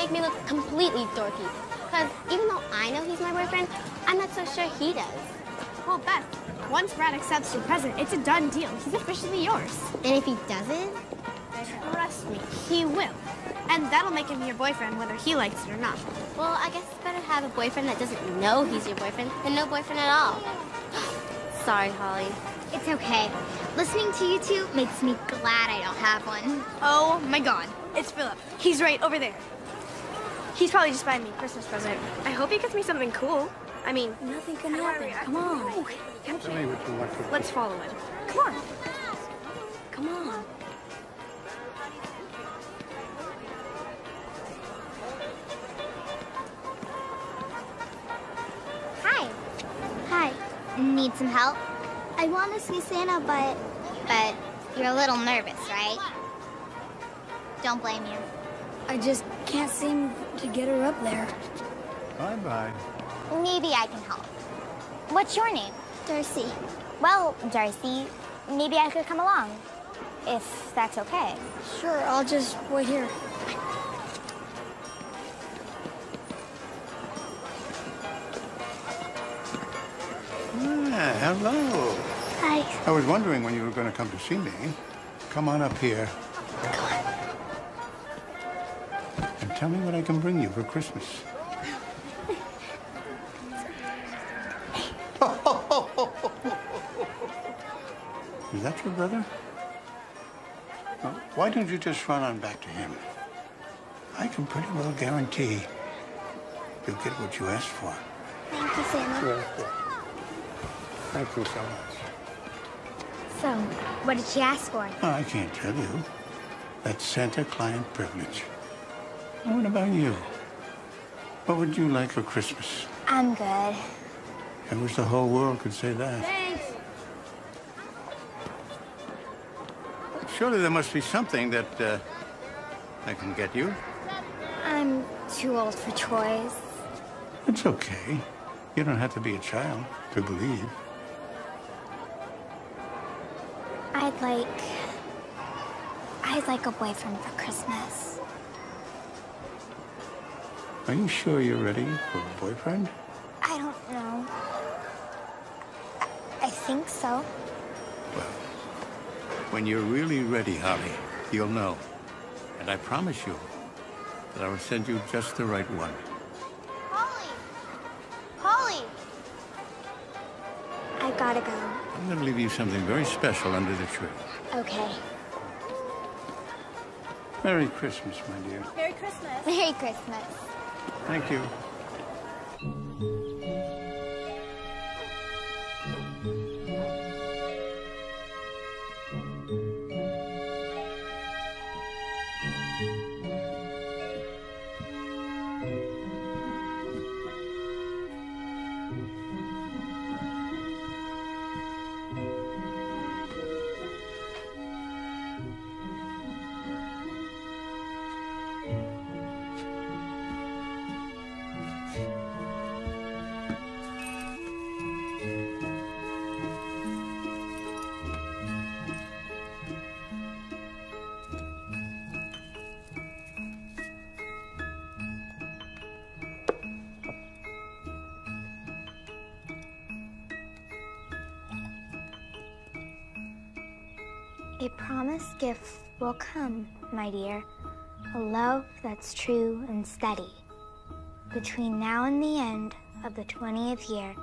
make me look completely dorky. Because even though I know he's my boyfriend, I'm not so sure he does. Well, Beth, once Brad accepts your present, it's a done deal. He's officially yours. And if he doesn't? Trust me, he will. And that'll make him your boyfriend whether he likes it or not. Well, I guess it's better to have a boyfriend that doesn't know he's your boyfriend than no boyfriend at all. Sorry, Holly. It's okay. Listening to you two makes me glad I don't have one. Oh my God, it's Philip. He's right over there. He's probably just buying me a Christmas present. I hope he gets me something cool. I mean, nothing can happen. Come on. Tell me what you want to. Let's follow him. Come on. Come on. Hi. Hi. Need some help? I want to see Santa, but you're a little nervous, right? Don't blame you. I just can't seem to get her up there. Bye-bye. Maybe I can help. What's your name? Darcy. Well, Darcy, maybe I could come along, if that's okay. Sure, I'll just wait here. Hello. Hi. I was wondering when you were going to come to see me. Come on up here. Come on. And tell me what I can bring you for Christmas. Is that your brother? Well, why don't you just run on back to him? I can pretty well guarantee you'll get what you asked for. Thank you, Santa. Yeah. Thank you so much. So, what did she ask for? Oh, I can't tell you. That's Santa-client privilege. And what about you? What would you like for Christmas? I'm good. I wish the whole world could say that. Thanks. Surely there must be something that I can get you. I'm too old for toys. It's okay. You don't have to be a child to believe. I'd like a boyfriend for Christmas. Are you sure you're ready for a boyfriend? I don't know. I think so. Well, when you're really ready, Holly, you'll know. And I promise you that I will send you just the right one. Holly! Holly! I gotta go. I'm going to leave you something very special under the tree. Okay. Merry Christmas, my dear. Merry Christmas. Merry Christmas. Thank you. A promised gift will come, my dear. A love that's true and steady. Between now and the end of the 20th year,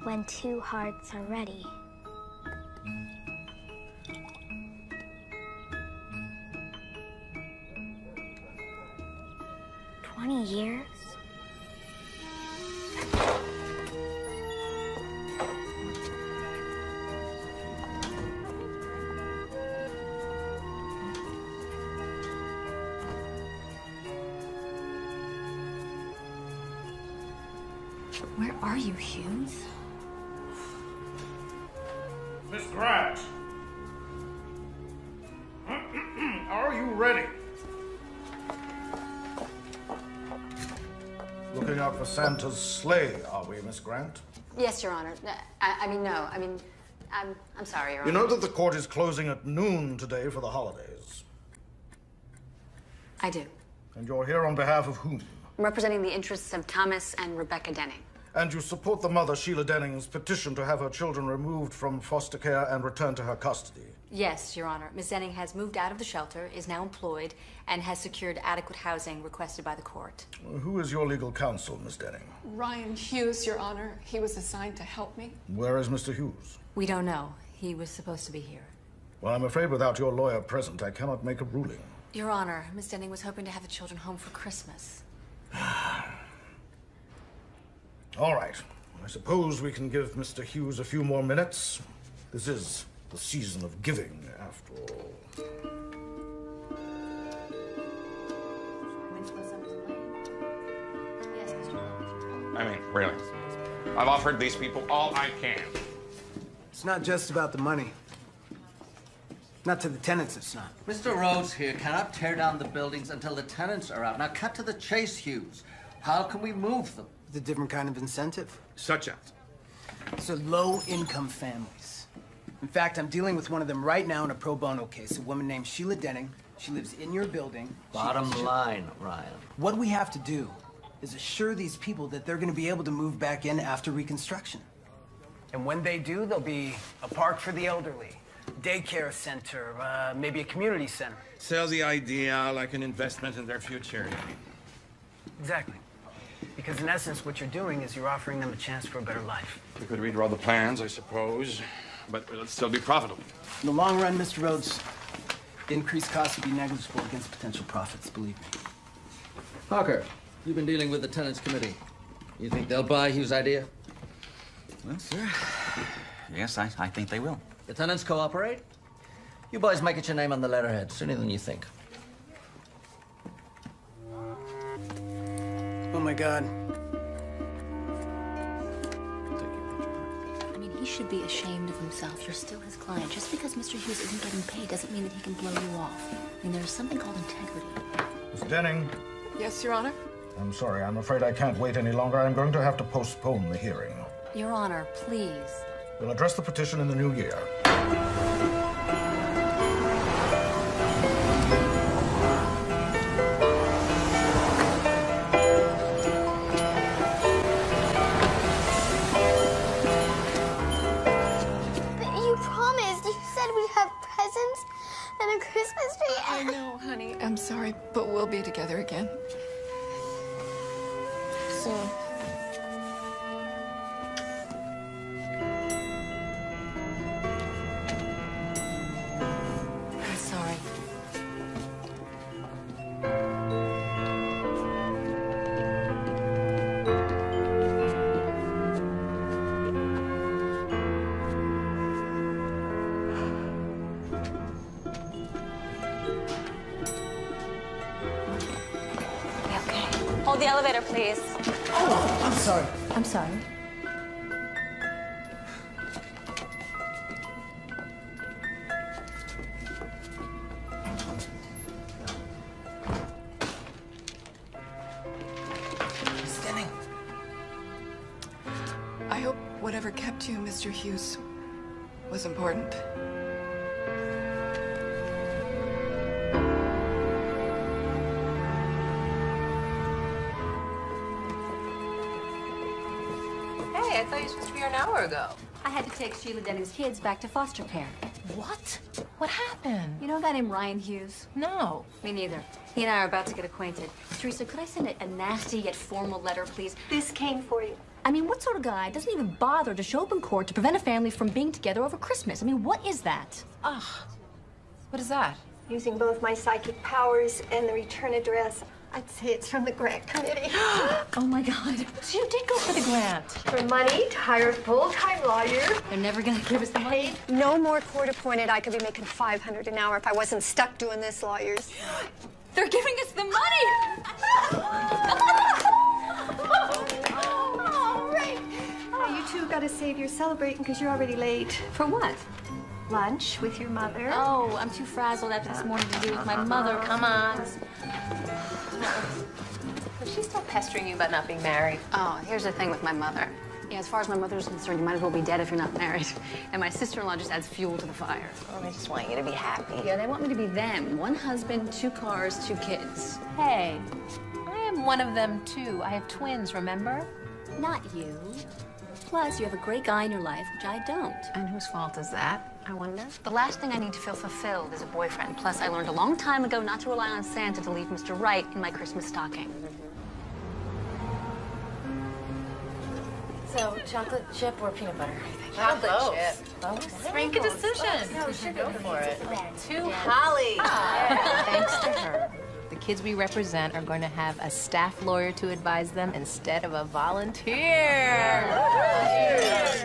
when two hearts are ready. $20 years? Where are you, Hughes? Miss Grant, are you ready? Looking out for Santa's sleigh, are we, Miss Grant? Yes, Your Honor. No. I'm sorry, Your Honor. You know that the court is closing at noon today for the holidays. I do. And you're here on behalf of whom? I'm representing the interests of Thomas and Rebecca Denning. And you support the mother, Sheila Denning's petition to have her children removed from foster care and returned to her custody? Yes, Your Honor. Ms. Denning has moved out of the shelter, is now employed, and has secured adequate housing requested by the court. Who is your legal counsel, Miss Denning? Ryan Hughes, Your Honor. He was assigned to help me. Where is Mr. Hughes? We don't know. He was supposed to be here. Well, I'm afraid without your lawyer present, I cannot make a ruling. Your Honor, Ms. Denning was hoping to have the children home for Christmas. All right. I suppose we can give Mr. Hughes a few more minutes. This is the season of giving, after all. I mean, really. I've offered these people all I can. It's not just about the money. Not to the tenants, it's not. Mr. Rhodes here cannot tear down the buildings until the tenants are out. Now cut to the chase, Hughes. How can we move them? It's a different kind of incentive. Such as? So low-income families. In fact, I'm dealing with one of them right now in a pro bono case. A woman named Sheila Denning. She lives in your building. Bottom line, Ryan. What we have to do is assure these people that they're going to be able to move back in after reconstruction. And when they do, there'll be a park for the elderly, daycare center, maybe a community center. Sell the idea like an investment in their future. Exactly. Because in essence, what you're doing is you're offering them a chance for a better life. We could redraw the plans, I suppose, but it'll still be profitable. In the long run, Mr. Rhodes, increased costs would be negligible against potential profits, believe me. Parker, you've been dealing with the tenants committee. You think they'll buy Hughes' idea? Well, sir, yes, I think they will. The tenants cooperate? You boys might get your name on the letterhead sooner than you think. Oh, my God. I mean, he should be ashamed of himself. You're still his client. Just because Mr. Hughes isn't getting paid doesn't mean that he can blow you off. I mean, there's something called integrity. Miss Denning. Yes, Your Honor? I'm sorry. I'm afraid I can't wait any longer. I'm going to have to postpone the hearing. Your Honor, please. We'll address the petition in the new year. But you promised. You said we'd have presents and a Christmas tree. I know, honey. I'm sorry, but we'll be together again. Soon. I'm sorry. Hold the elevator, please. Oh, I'm sorry. I'm sorry. Miss Denning. I hope whatever kept you, Mr. Hughes, was important. Hey, I thought you were supposed to be here an hour ago. I had to take Sheila Denning's kids back to foster care. What? What happened? You know a guy named Ryan Hughes? No. Me neither. He and I are about to get acquainted. Teresa, could I send a nasty yet formal letter, please? This came for you. I mean, what sort of guy doesn't even bother to show up in court to prevent a family from being together over Christmas? I mean, what is that? Ugh. What is that? Using both my psychic powers and the return address, I'd say it's from the grant committee. Oh, my God. So you did go for the grant? For money to hire a full-time lawyer. They're never going to give us the money. No more court-appointed. I could be making $500 an hour if I wasn't stuck doing this, lawyers. They're giving us the money! Oh, right. Oh, you two gotta save your celebrating because you're already late. For what? Lunch with your mother. Oh, I'm too frazzled after this morning to do with my mother. Come on. Is she still pestering you about not being married? Oh, here's the thing with my mother. Yeah, as far as my mother's concerned, you might as well be dead if you're not married. And my sister-in-law just adds fuel to the fire. Oh, they just want you to be happy. Yeah, they want me to be them. 1 husband, 2 cars, 2 kids. Hey, I am one of them too. I have twins, remember? Not you. Plus, you have a great guy in your life, which I don't. And whose fault is that, I wonder? The last thing I need to feel fulfilled is a boyfriend. Plus, I learned a long time ago not to rely on Santa to leave Mr. Right in my Christmas stocking. So, chocolate chip or peanut butter? Chocolate chip. Okay. Make a decision. No, we should go for it. To Holly. Yeah. Thanks to her, the kids we represent are going to have a staff lawyer to advise them instead of a volunteer.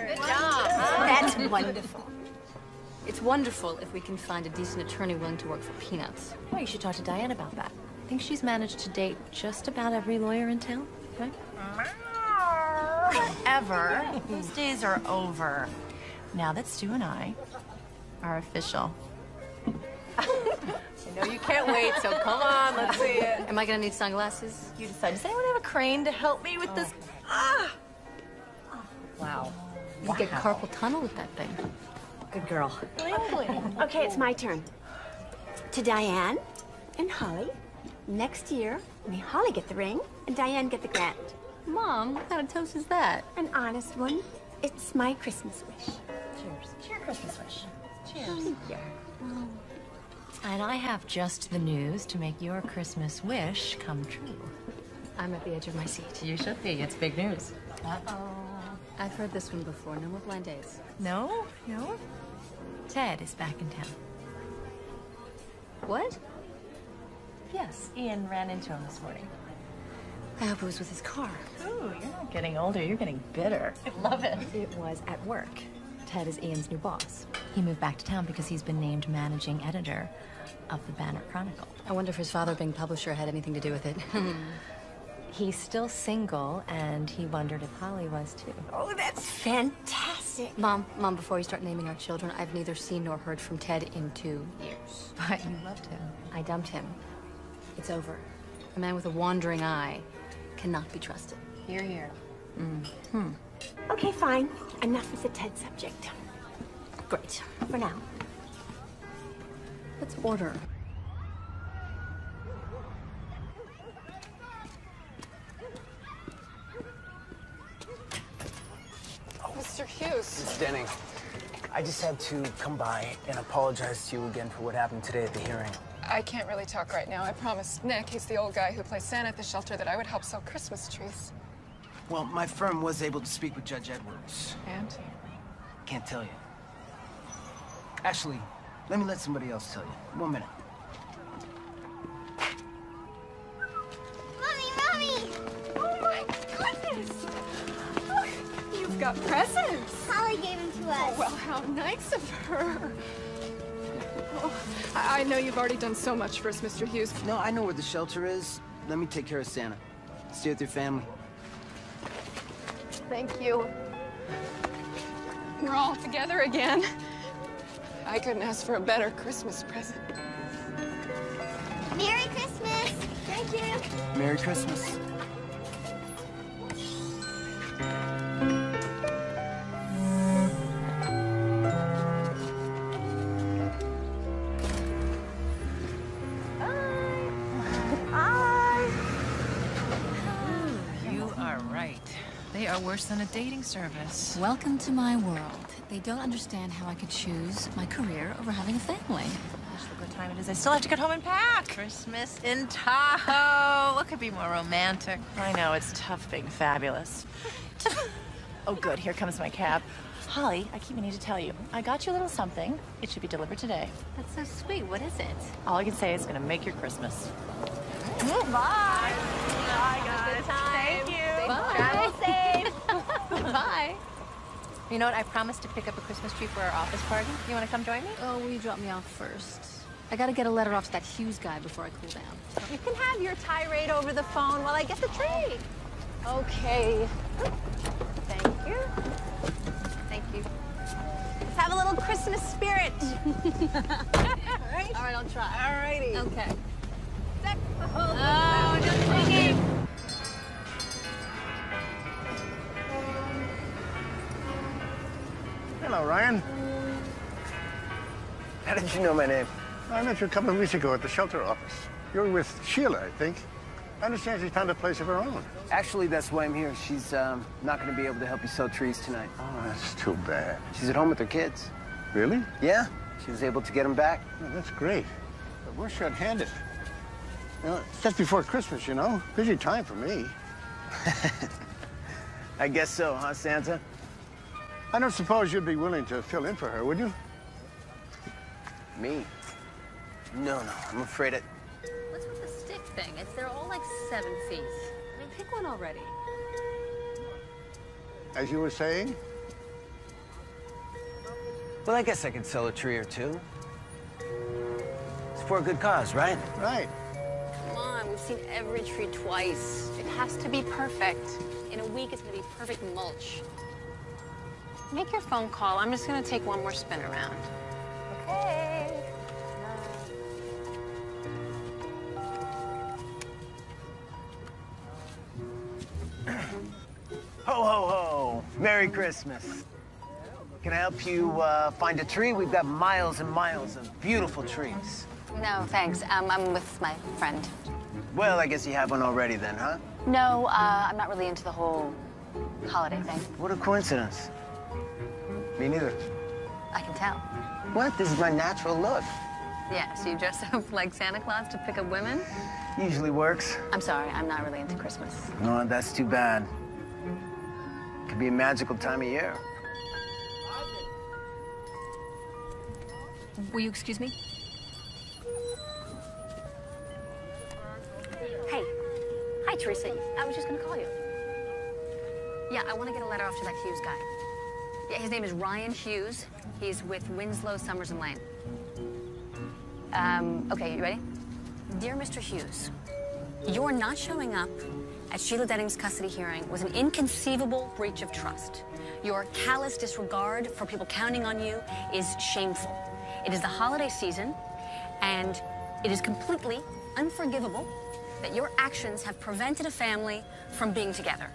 Good job. That's wonderful. It's wonderful if we can find a decent attorney willing to work for peanuts. Well, you should talk to Diane about that. I think she's managed to date just about every lawyer in town, right? Whatever. Those days are over. Now that Stu and I are official. I know you can't wait, so come on, let's see it. Am I gonna need sunglasses? You decide. Does anyone have a crane to help me with this? Wow. You get carpal tunnel with that thing. Good girl. Okay, it's my turn. To Diane and Holly, next year, may Holly get the ring and Diane get the grant. Mom, what kind of toast is that? An honest one. It's my Christmas wish. Cheers. Cheer Christmas wish. Cheers. Yeah. And I have just the news to make your Christmas wish come true. I'm at the edge of my seat. You should be. It's big news. Uh-oh. I've heard this one before. No more blind dates. No? No? Ted is back in town. What? Yes, Ian ran into him this morning. I hope it was with his car. Ooh, you're not getting older, you're getting bitter. I love it. It was at work. Ted is Ian's new boss. He moved back to town because he's been named managing editor of the Banner Chronicle. I wonder if his father being publisher had anything to do with it. He's still single, and he wondered if Holly was too. Oh, that's fantastic. Mom, before you start naming our children, I've neither seen nor heard from Ted in 2 years. But you loved him. I dumped him. It's over. A man with a wandering eye cannot be trusted. Hear, hear. Mm-hmm. Okay, fine. Enough with the Ted subject. Great. For now. Let's order. Mr. Hughes. Miss Denning, I just had to come by and apologize to you again for what happened today at the hearing. I can't really talk right now. I promised Nick, he's the old guy who plays Santa at the shelter, that I would help sell Christmas trees. Well, my firm was able to speak with Judge Edwards. And? Can't tell you. Actually, let me let somebody else tell you. 1 minute. Mommy! Oh my goodness! Oh, you've got presents. Holly gave them to us. Oh, well, how nice of her. Oh, I know you've already done so much for us, Mr. Hughes. No, I know where the shelter is. Let me take care of Santa. Stay with your family. Thank you. We're all together again. I couldn't ask for a better Christmas present. Merry Christmas! Thank you. Merry Christmas. You are right. They are worse than a dating service. Welcome to my world. They don't understand how I could choose my career over having a family. Gosh, look what time it is. I still have to get home and pack. Christmas in Tahoe. What could be more romantic? I know, it's tough being fabulous. Oh, good. Here comes my cab. Holly, I keep meaning to tell you. I got you a little something. It should be delivered today. That's so sweet. What is it? All I can say is it's going to make your Christmas. Bye. Bye, guys. Thank you. Bye. Travel safe. Bye. You know what? I promised to pick up a Christmas tree for our office party. You want to come join me? Oh, will you drop me off first? I gotta get a letter off to that Hughes guy before I cool down. You can have your tirade over the phone while I get the tree. Okay. Thank you. Thank you. Let's have a little Christmas spirit. All right? All right, I'll try. All righty. Okay. Oh, just thinking. Hello, Ryan. How did you know my name? I met you a couple of weeks ago at the shelter office. You're with Sheila, I think. I understand she's found a place of her own. Actually, that's why I'm here. She's not going to be able to help you sow trees tonight. Oh, that's too bad. She's at home with her kids. Really? Yeah. She was able to get them back. Oh, that's great. But we're short-handed. You know, it's just before Christmas, you know. Busy time for me. I guess so, huh, Santa? I don't suppose you'd be willing to fill in for her, would you? Me? No, I'm afraid it... What's with the stick thing? They're all like 7 feet. I mean, pick one already. As you were saying? Well, I guess I could sell a tree or two. It's for a good cause, right? Right. Come on, we've seen every tree twice. It has to be perfect. In a week, it's gonna be perfect mulch. Make your phone call. I'm just gonna take one more spin around. Okay. Ho, ho, ho. Merry Christmas. Can I help you find a tree? We've got miles and miles of beautiful trees. No, thanks. I'm with my friend. Well, I guess you have one already then, huh? No, I'm not really into the whole holiday thing. What a coincidence. Me neither. I can tell. What? This is my natural look. Yeah, so you dress up like Santa Claus to pick up women? Usually works. I'm sorry, I'm not really into Christmas. No, that's too bad. Could be a magical time of year. Will you excuse me? Hey. Hi, Teresa. I was just gonna call you. Yeah, I want to get a letter off to that Hughes guy. Yeah, his name is Ryan Hughes. He's with Winslow, Summers and Lane. Okay, you ready? Dear Mr. Hughes, your not showing up at Sheila Denning's custody hearing was an inconceivable breach of trust. Your callous disregard for people counting on you is shameful. It is the holiday season, and it is completely unforgivable that your actions have prevented a family from being together.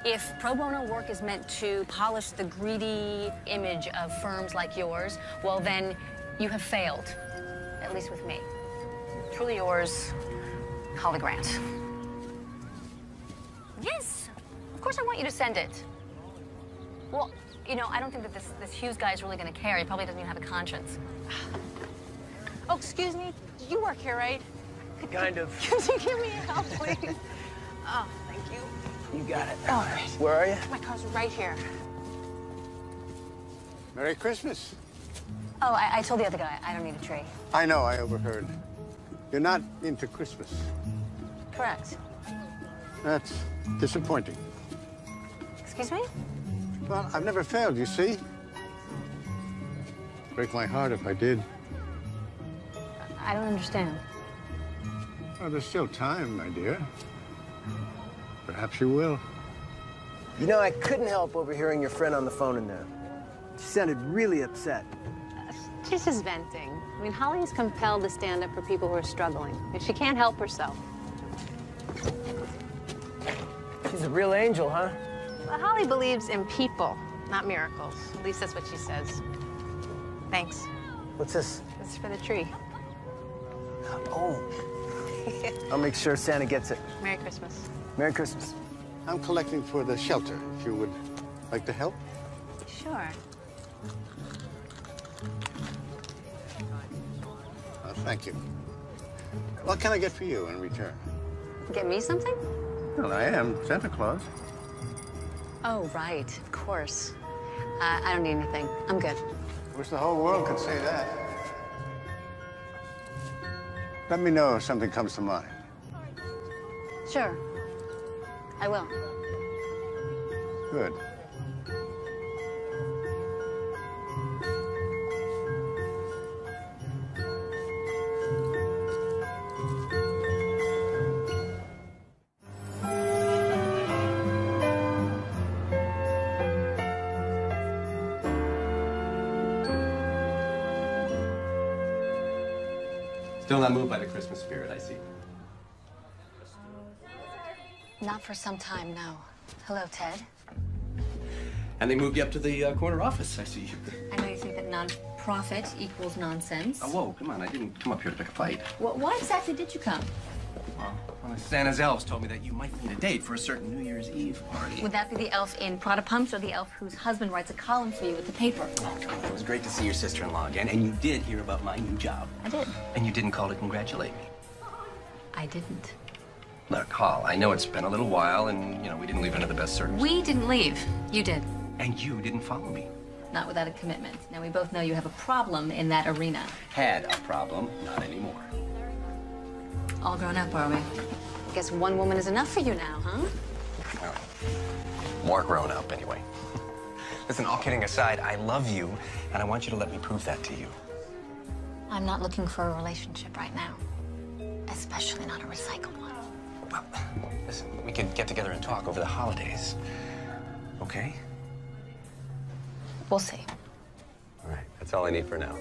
If pro bono work is meant to polish the greedy image of firms like yours, well then, you have failed, at least with me. Truly yours, Holly Grant. Yes, of course I want you to send it. Well, you know, I don't think that this Hughes guy is really gonna care. He probably doesn't even have a conscience. Oh, excuse me, you work here, right? Kind of. Could you give me a help, please? Oh, thank you. You got it. All right. Where are you? My car's right here. Merry Christmas. Oh, I told the other guy I don't need a tree. I know, I overheard. You're not into Christmas. Correct. That's disappointing. Excuse me? Well, I've never failed, you see. Break my heart if I did. I don't understand. Well, there's still time, my dear. Perhaps you will. You know, I couldn't help overhearing your friend on the phone in there. She sounded really upset. She's just venting. I mean, Holly is compelled to stand up for people who are struggling. And she can't help herself. She's a real angel, huh? Well, Holly believes in people, not miracles. At least that's what she says. Thanks. What's this? This is for the tree. Oh. I'll make sure Santa gets it. Merry Christmas. Merry Christmas. I'm collecting for the shelter, if you would like to help. Sure. Oh, thank you. What can I get for you in return? Get me something? Well, I am Santa Claus. Oh, right, of course. I don't need anything. I'm good. Wish the whole world could say that. Let me know if something comes to mind. Sure. I will. Good. Still not moved by the Christmas spirit, I see. Not for some time, no. Hello, Ted. And they moved you up to the corner office, I see. I know you think that non-profit equals nonsense. Oh, whoa, come on. I didn't come up here to pick a fight. Why exactly did you come? Well, Santa's elves told me that you might need a date for a certain New Year's Eve party. Would that be the elf in Prada Pumps or the elf whose husband writes a column for you with the paper? Oh, it was great to see your sister-in-law again, and you did hear about my new job. I did. And you didn't call to congratulate me. I didn't. Look, Hall, I know it's been a little while, and, we didn't leave under the best circumstances. We didn't leave. You did. And you didn't follow me. Not without a commitment. Now, we both know you have a problem in that arena. Had a problem, not anymore. All grown up, are we? Guess one woman is enough for you now, huh? Well, more grown up, anyway. Listen, all kidding aside, I love you, and I want you to let me prove that to you. I'm not looking for a relationship right now. Especially not a recycled one. Well, listen, we could get together and talk over the holidays. Okay? We'll see. All right, that's all I need for now.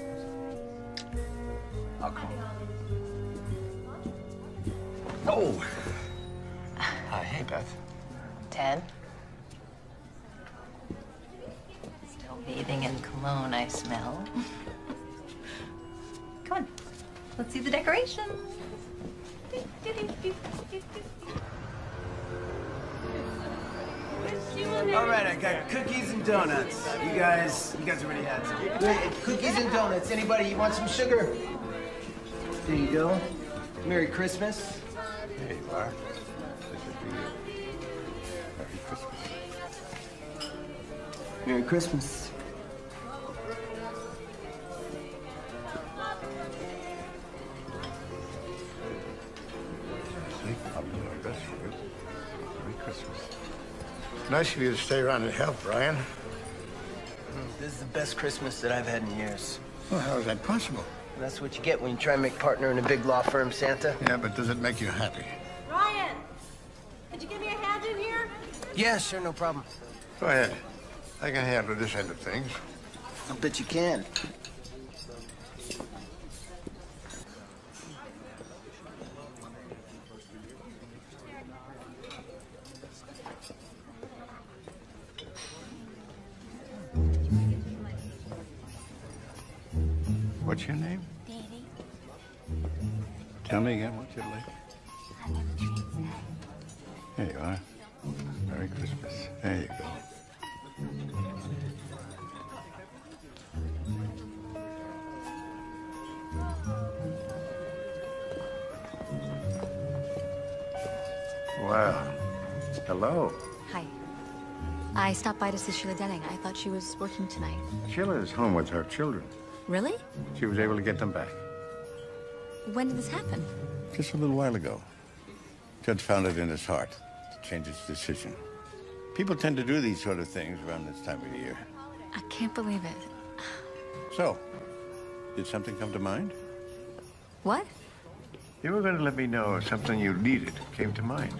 I'll call. Oh! Hey, Beth. Ted? Still bathing in cologne, I smell. Come on, let's see the decorations. All right, I got cookies and donuts. You guys already had some. Wait, cookies and donuts. Anybody, you want some sugar? There you go. Merry Christmas. There you are. This should be you. Merry Christmas. Merry Christmas. I'll do my best for you. Merry Christmas. Nice of you to stay around and help, Brian. This is the best Christmas that I've had in years. Well, how is that possible? That's what you get when you try and make partner in a big law firm, Santa. Yeah, but does it make you happy? Ryan, could you give me a hand in here? Yeah, sure, no problem. Go ahead. I can handle this end of things. I'll bet you can. What's your name? Davy. Tell me again, what's your like? I love the trees. There you are. Merry Christmas. There you go. Well, hello. Hi. I stopped by to see Sheila Denning. I thought she was working tonight. Sheila is home with her children. Really? She was able to get them back. When did this happen? Just a little while ago. Judge found it in his heart to change his decision. People tend to do these sort of things around this time of year. I can't believe it. So, did something come to mind? What? You were going to let me know if something you needed came to mind.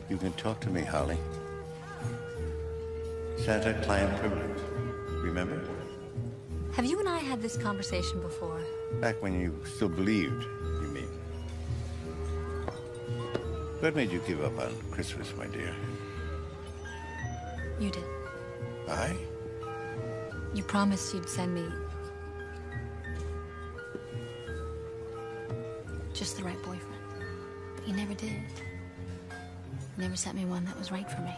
You can talk to me, Holly. Santa-client privilege. Remember? Have you and I had this conversation before? Back when you still believed, you mean. What made you give up on Christmas, my dear? You did. I? You promised you'd send me just the right boyfriend. But you never did. You never sent me one that was right for me.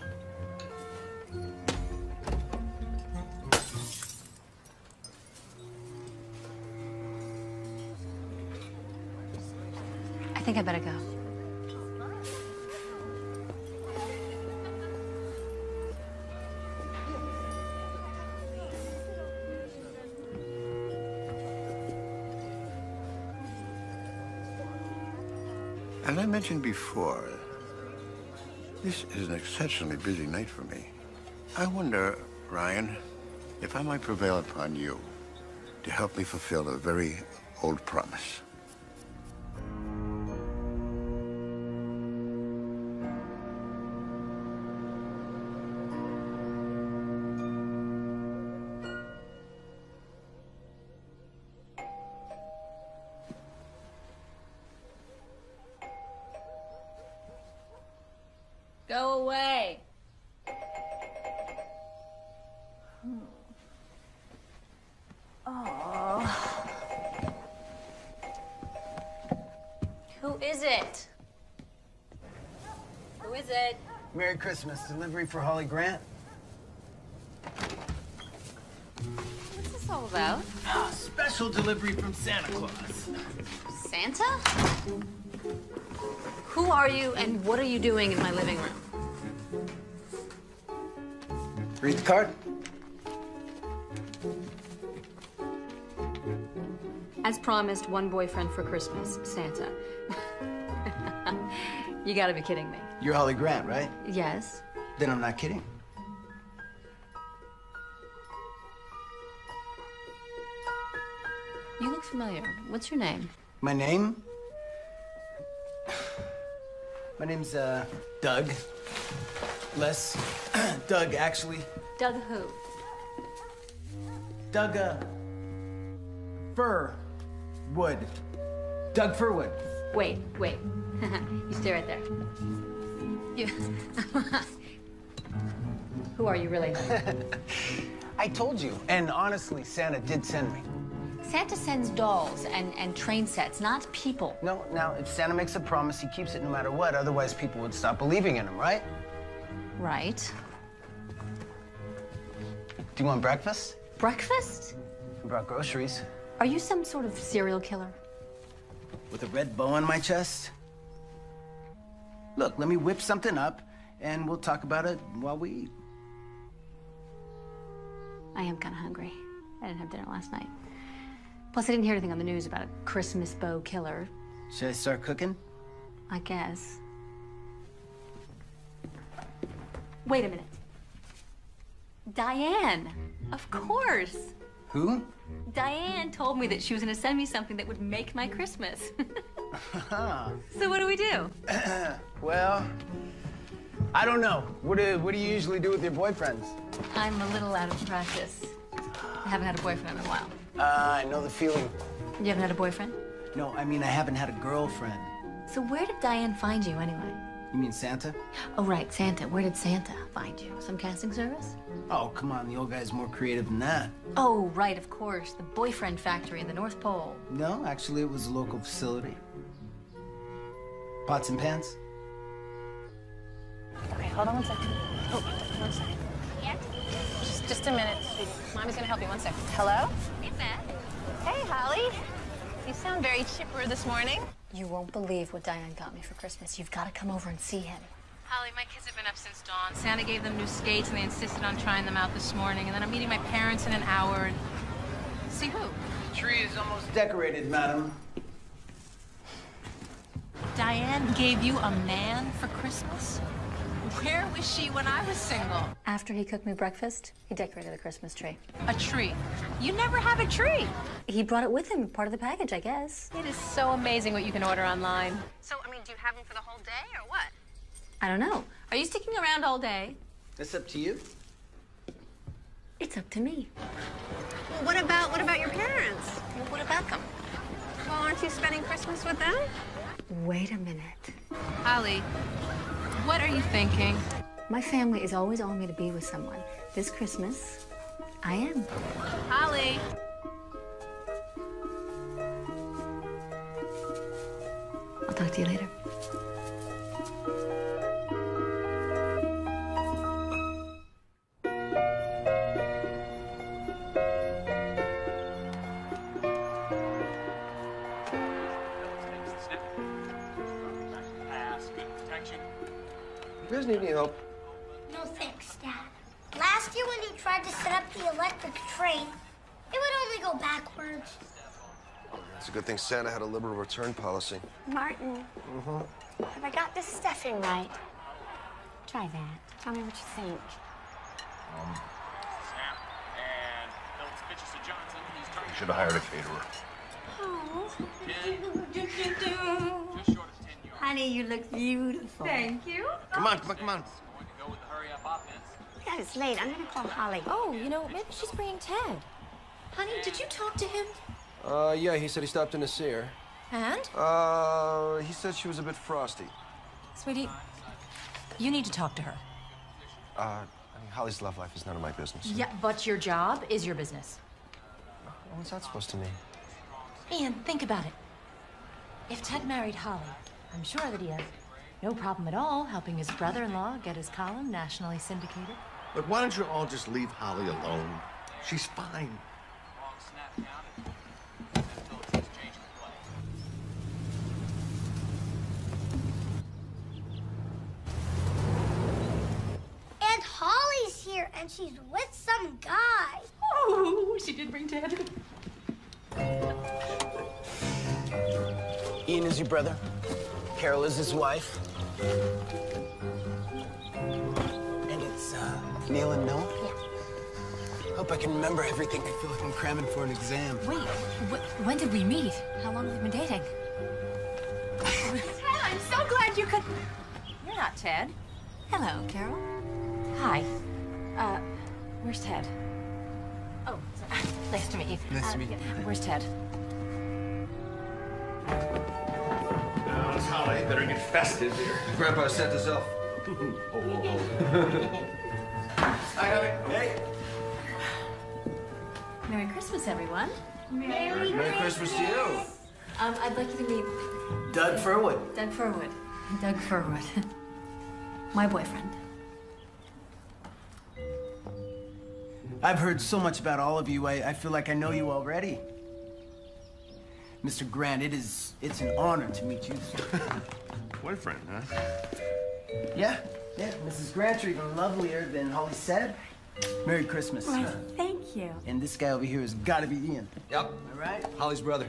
I think I better go. As I mentioned before, this is an exceptionally busy night for me. I wonder, Ryan, if I might prevail upon you to help me fulfill a very old promise. Go away. Oh. Who is it? Who is it? Merry Christmas. Delivery for Holly Grant. What's this all about? Special delivery from Santa Claus. Santa? Who are you and what are you doing in my living room? Read the card. As promised, one boyfriend for Christmas, Santa. You gotta be kidding me. You're Holly Grant, right? Yes. Then I'm not kidding. You look familiar. What's your name? My name? My name's, Doug. Les. Doug, actually. Doug who? Doug, Furwood. Doug Furwood. Wait. You stay right there. You... Who are you, really? I told you. And honestly, Santa did send me. Santa sends dolls and train sets, not people. No, now, if Santa makes a promise, he keeps it no matter what. Otherwise, people would stop believing in him, right? Right. Do you want breakfast? Breakfast? I brought groceries. Are you some sort of serial killer? With a red bow on my chest? Look, let me whip something up, and we'll talk about it while we eat. I am kind of hungry. I didn't have dinner last night. Plus, I didn't hear anything on the news about a Christmas bow killer. Should I start cooking? I guess. Wait a minute. Diane! Of course! Who? Diane told me that she was going to send me something that would make my Christmas. So what do we do? Well, I don't know. What do you usually do with your boyfriends? I'm a little out of practice. I haven't had a boyfriend in a while. I know the feeling. You haven't had a boyfriend? No, I mean, I haven't had a girlfriend. So where did Diane find you anyway? You mean Santa? Oh, right, Santa. Where did Santa find you? Some casting service? Oh, come on. The old guy's more creative than that. Oh, right, of course. The boyfriend factory in the North Pole. No, actually, it was a local facility. Pots and pans? Okay, hold on one second. Oh, 1 second. Yeah? Just a minute, sweetie. Mommy's gonna help you. 1 second. Hello? Hey, Matt. Hey, Holly. You sound very chipper this morning. You won't believe what Diane got me for Christmas. You've got to come over and see him. Holly, my kids have been up since dawn. Santa gave them new skates, and they insisted on trying them out this morning. And then I'm meeting my parents in an hour. And... See who? The tree is almost decorated, madam. Diane gave you a man for Christmas? Where was she when I was single? After he cooked me breakfast, he decorated a Christmas tree. A tree? You never have a tree. He brought it with him, part of the package, I guess. It is so amazing what you can order online. So, I mean, do you have him for the whole day or what? I don't know. Are you sticking around all day? It's up to you. It's up to me. Well, what about your parents? Well, what about them? Well, aren't you spending Christmas with them? Wait a minute. Holly, what are you thinking? My family is always wanting me to be with someone. This Christmas, I am. Holly. I'll talk to you later. You guys need any help? No thanks, Dad. Last year when you tried to set up the electric train, it would only go backwards. It's a good thing Santa had a liberal return policy. Martin, have I got this stuffing right? Try that. Tell me what you think. You should have hired a caterer. Honey, you look beautiful. Thank you. Come on. Yeah, it's late. I'm gonna call Holly. Oh, you know, maybe she's bringing Ted. Honey, did you talk to him? Yeah, he said he stopped in to see her. And? He said she was a bit frosty. Sweetie, You need to talk to her. I mean, Holly's love life is none of my business. Yeah, but your job is your business. What's that supposed to mean? Ian, think about it. If Ted married Holly, I'm sure that he has no problem at all helping his brother-in-law get his column nationally syndicated. But why don't you all just leave Holly alone? She's fine. And Holly's here, and she's with some guy. Oh, she did bring Ted. Ian is your brother. Carol is his wife. And it's, Neil and Noah? Yeah. Hope I can remember everything. I feel like I'm cramming for an exam. Wait, when did we meet? How long have we been dating? Ted, I'm so glad you could... You're not Ted. Hello, Carol. Hi. Where's Ted? Oh, sorry. Nice to meet you. Nice to meet you. Where's Ted? Now, it's Holly. Better get festive here. Grandpa set us off. Hi, Holly. Hey. Merry Christmas, everyone. Merry Christmas to you. I'd like you to meet Doug Furwood. Doug Furwood. Doug Furwood. My boyfriend. I've heard so much about all of you. I feel like I know you already. Mr. Grant, it's an honor to meet you, sir. Boyfriend, huh? Yeah. Mrs. Grant, you're even lovelier than Holly said. Merry Christmas. Why, thank you. And this guy over here has got to be Ian. Yep. All right? Holly's brother.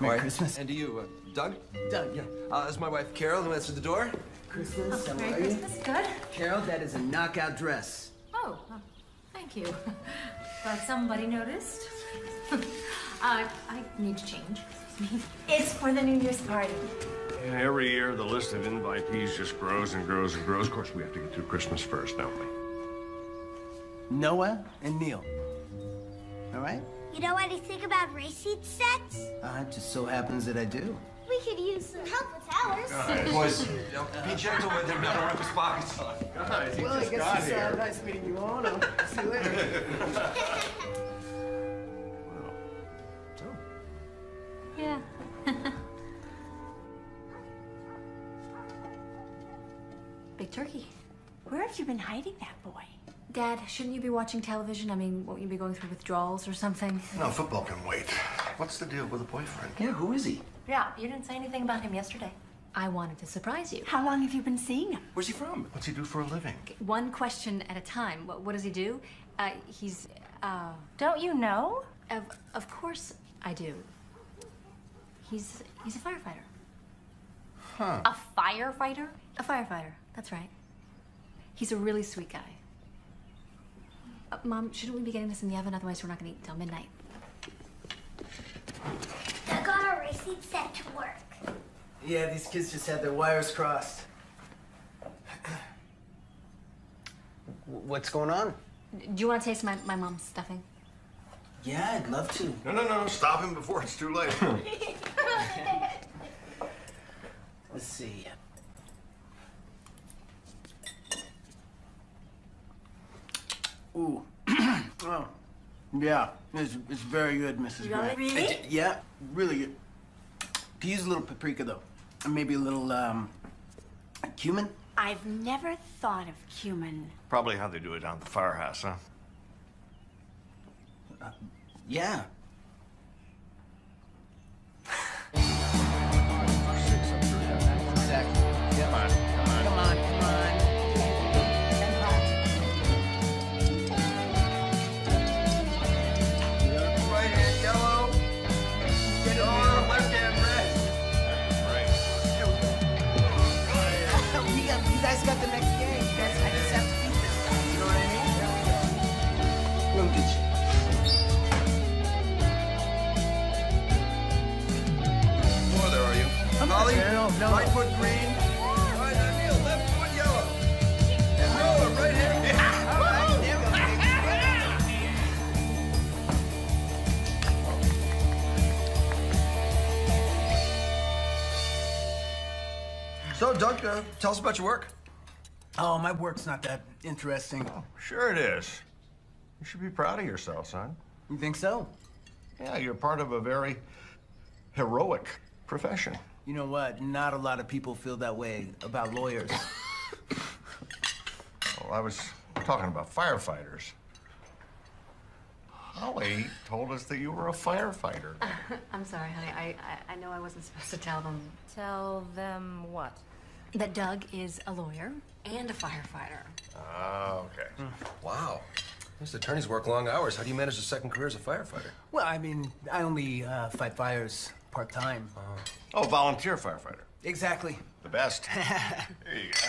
Merry Christmas. And to you, Doug? Doug, yeah. This is my wife, Carol, who answered the door. Christmas, how Merry are you? Christmas, good. Carol, that is a knockout dress. Oh, thank you. Glad somebody noticed. I need to change. It's for the New Year's party. Yeah, every year, the list of invitees just grows and grows and grows. Of course, we have to get through Christmas first, don't we? Noah and Neil. All right? You know anything about racing sets? It just so happens that I do. We could use some help with ours. Boys, be gentle with him. Don't rip his pockets. Guys, he Well, I just guess got it's here. nice meeting you all. I'll see you later. Yeah. Big turkey. Where have you been hiding that boy? Dad, shouldn't you be watching television? I mean, won't you be going through withdrawals or something? No, football can wait. What's the deal with a boyfriend? Yeah, who is he? Yeah, you didn't say anything about him yesterday. I wanted to surprise you. How long have you been seeing him? Where's he from? What's he do for a living? One question at a time. What does he do? Don't you know? Of course I do. He's a firefighter. Huh. A firefighter? A firefighter, that's right. He's a really sweet guy. Mom, shouldn't we be getting this in the oven? Otherwise, we're not gonna eat until midnight. I got our racing set to work. Yeah, these kids just had their wires crossed. What's going on? Do you want to taste my mom's stuffing? Yeah, I'd love to. No. Stop him before it's too late. Let's see. Ooh. Oh. Yeah, it's very good, Mrs. Grant. Really? Yeah, really good. Could use a little paprika, though. And maybe a little, cumin. I've never thought of cumin. Probably how they do it down at the firehouse, huh? Yeah. Exactly. Come on. Come on. Right hand yellow. Left hand red. You guys got the next game. You guys, I just have to beat this guy. You know what I mean? We'll get you. Boy, there are you. Holly, No. right foot green. All right, now Neil, left foot yellow. And Noah, right hand. All right, there we go. So, Doug, tell us about your work. Oh, my work's not that interesting. Oh, sure it is. You should be proud of yourself, son. You think so? Yeah, you're part of a very heroic profession. You know what? Not a lot of people feel that way about lawyers. Well, I was talking about firefighters. Holly told us that you were a firefighter. I'm sorry, honey. I know I wasn't supposed to tell them. Tell them what? That Doug is a lawyer and a firefighter. Ah, okay. Wow. These attorneys work long hours. How do you manage a second career as a firefighter? Well, I mean, I only fight fires part-time. Oh, volunteer firefighter. Exactly. The best. There you go.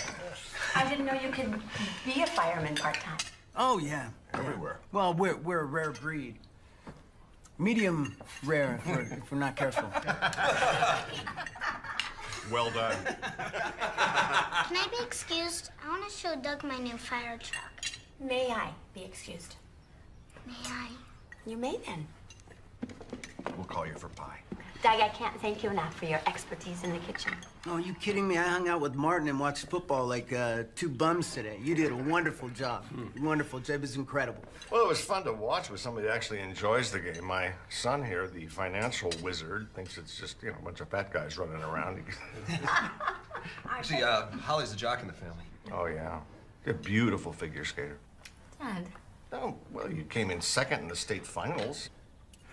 I didn't know you could be a fireman part-time. Oh, yeah. Everywhere. Well, we're a rare breed. Medium rare if we're not careful. Well done. Can I be excused? I want to show Doug my new fire truck. May I be excused? May I? You may then. We'll call you for pie. Doug, I can't thank you enough for your expertise in the kitchen. Oh, are you kidding me? I hung out with Martin and watched football like two bums today. You did a wonderful job. Wonderful job. It was incredible. Well, it was fun to watch with somebody that actually enjoys the game. My son here, the financial wizard, thinks it's just, a bunch of fat guys running around. Actually, Holly's the jock in the family. Oh, yeah. You're a beautiful figure skater. Dad. Oh, well, you came in second in the state finals.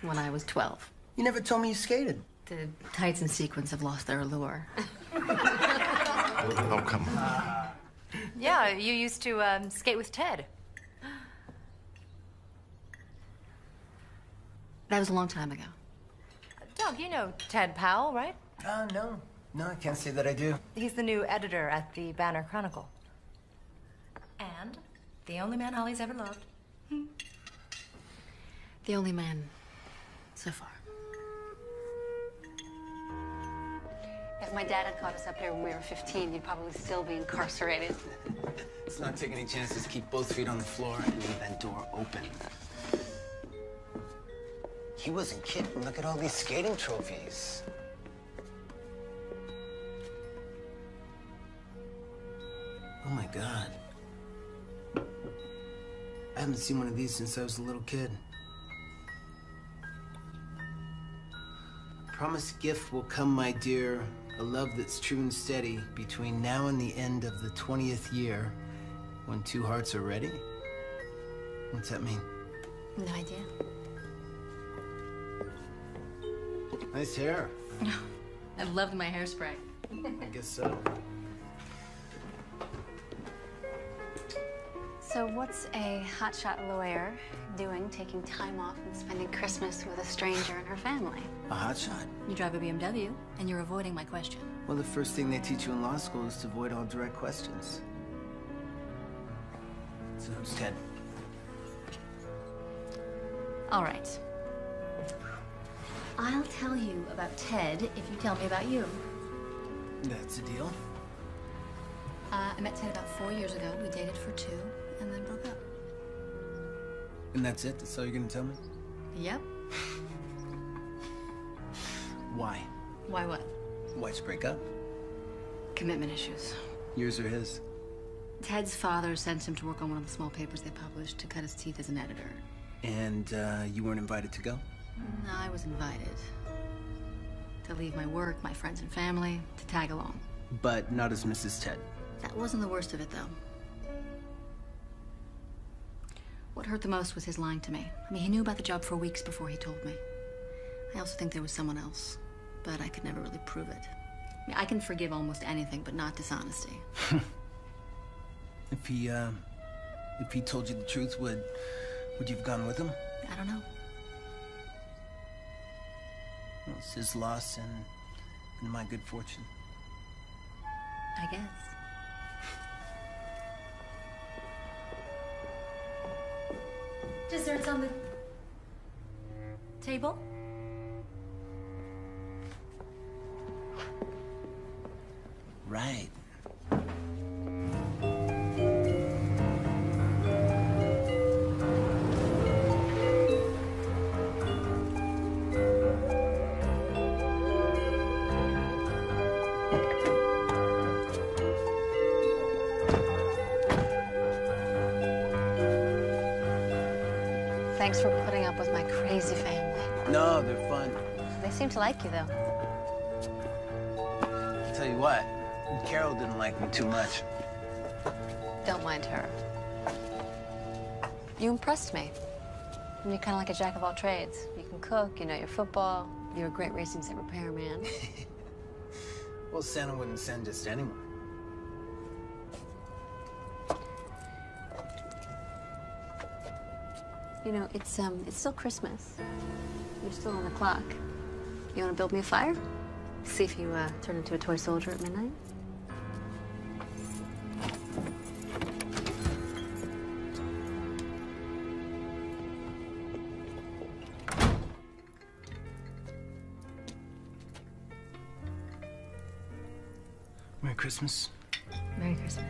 When I was 12. You never told me you skated. The tights and sequins have lost their allure. Oh, come on. Yeah, you used to skate with Ted. That was a long time ago. Doug, you know Ted Powell, right? No. No, I can't say that I do. He's the new editor at the Banner Chronicle. And the only man Holly's ever loved. The only man so far. If my dad had caught us up here when we were 15, he'd probably still be incarcerated. Let's not take any chances. Keep both feet on the floor and leave that door open. He wasn't kidding. Look at all these skating trophies. Oh my God. I haven't seen one of these since I was a little kid. Promised gift will come, my dear. A love that's true and steady between now and the end of the 20th year, when two hearts are ready. What's that mean? No idea. Nice hair. I loved my hairspray. I guess so. So what's a hotshot lawyer doing taking time off and spending Christmas with a stranger and her family? A hotshot? You drive a BMW, and you're avoiding my question. Well, the first thing they teach you in law school is to avoid all direct questions. So who's Ted? All right. I'll tell you about Ted if you tell me about you. That's a deal. I met Ted about 4 years ago. We dated for 2 and then broke up. And that's it? That's all you're gonna tell me? Yep. Why? Why what? Why'd you break up? Commitment issues. Yours or his? Ted's father sent him to work on one of the small papers they published to cut his teeth as an editor. And you weren't invited to go? No, I was invited. To leave my work, my friends and family, to tag along. But not as Mrs. Ted. That wasn't the worst of it, though. What hurt the most was his lying to me. I mean, he knew about the job for weeks before he told me. I also think there was someone else, but I could never really prove it. I mean, I can forgive almost anything, but not dishonesty. If he told you the truth, would you have gone with him? I don't know. Well, it's his loss and my good fortune. I guess. Desserts on the table? Right. Thanks for putting up with my crazy family. No, they're fun. They seem to like you, though. I'll tell you what, Carol didn't like me too much. Don't mind her. You impressed me. And you're kind of like a jack of all trades. You can cook, you know your football, you're a great racing set repairman. Well, Santa wouldn't send just anyone. You know, it's still Christmas. You're still on the clock. You want to build me a fire? See if you turn into a toy soldier at midnight? Merry Christmas. Merry Christmas.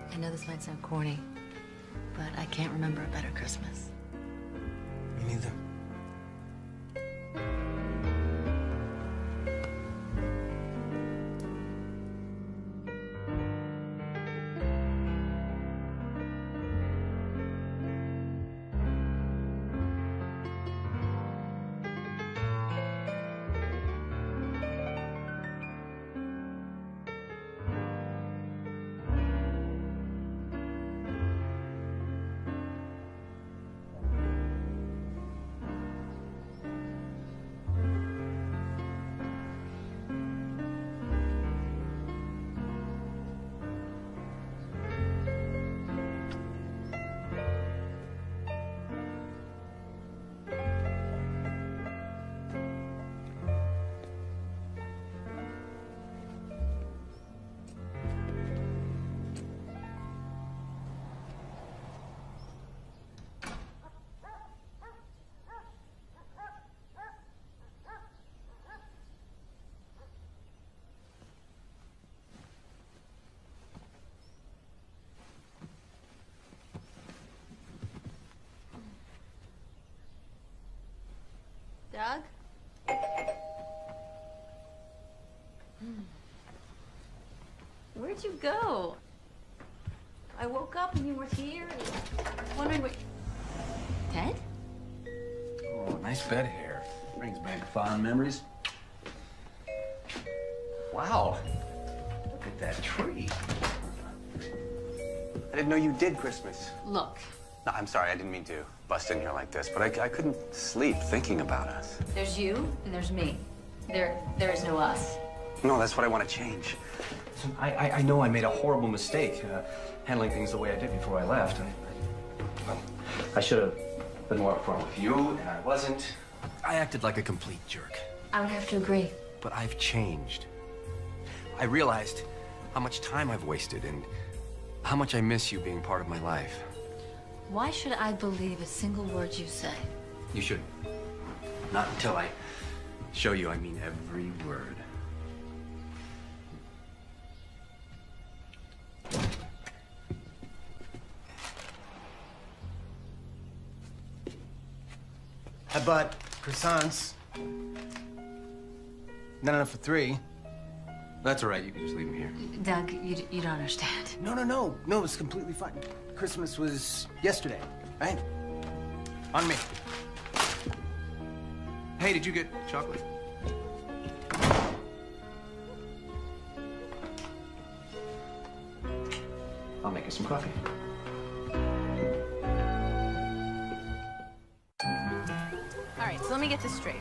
I know this might sound corny, but I can't remember a better Christmas. Me neither. Doug? Where'd you go? I woke up and you were here and I was wondering what... Ted? Oh, nice bed hair. Brings back fond memories. Wow. Look at that tree. I didn't know you did Christmas. Look, No, I'm sorry, I didn't mean to bust in here like this, but I couldn't sleep thinking about us. There's you and there's me. There is no us. No, that's what I want to change. Listen, I know I made a horrible mistake handling things the way I did before I left. I should have been more upfront with you, and I wasn't. I acted like a complete jerk. I would have to agree. But I've changed. I realized how much time I've wasted and how much I miss you being part of my life. Why should I believe a single word you say? You shouldn't. Not until I show you I mean every word. I bought croissants. Not enough for 3. That's all right. You can just leave them here. Doug, you don't understand. No, it's completely fine. Christmas was yesterday, right? On me. Hey, did you get chocolate? I'll make you some coffee. All right, so let me get this straight.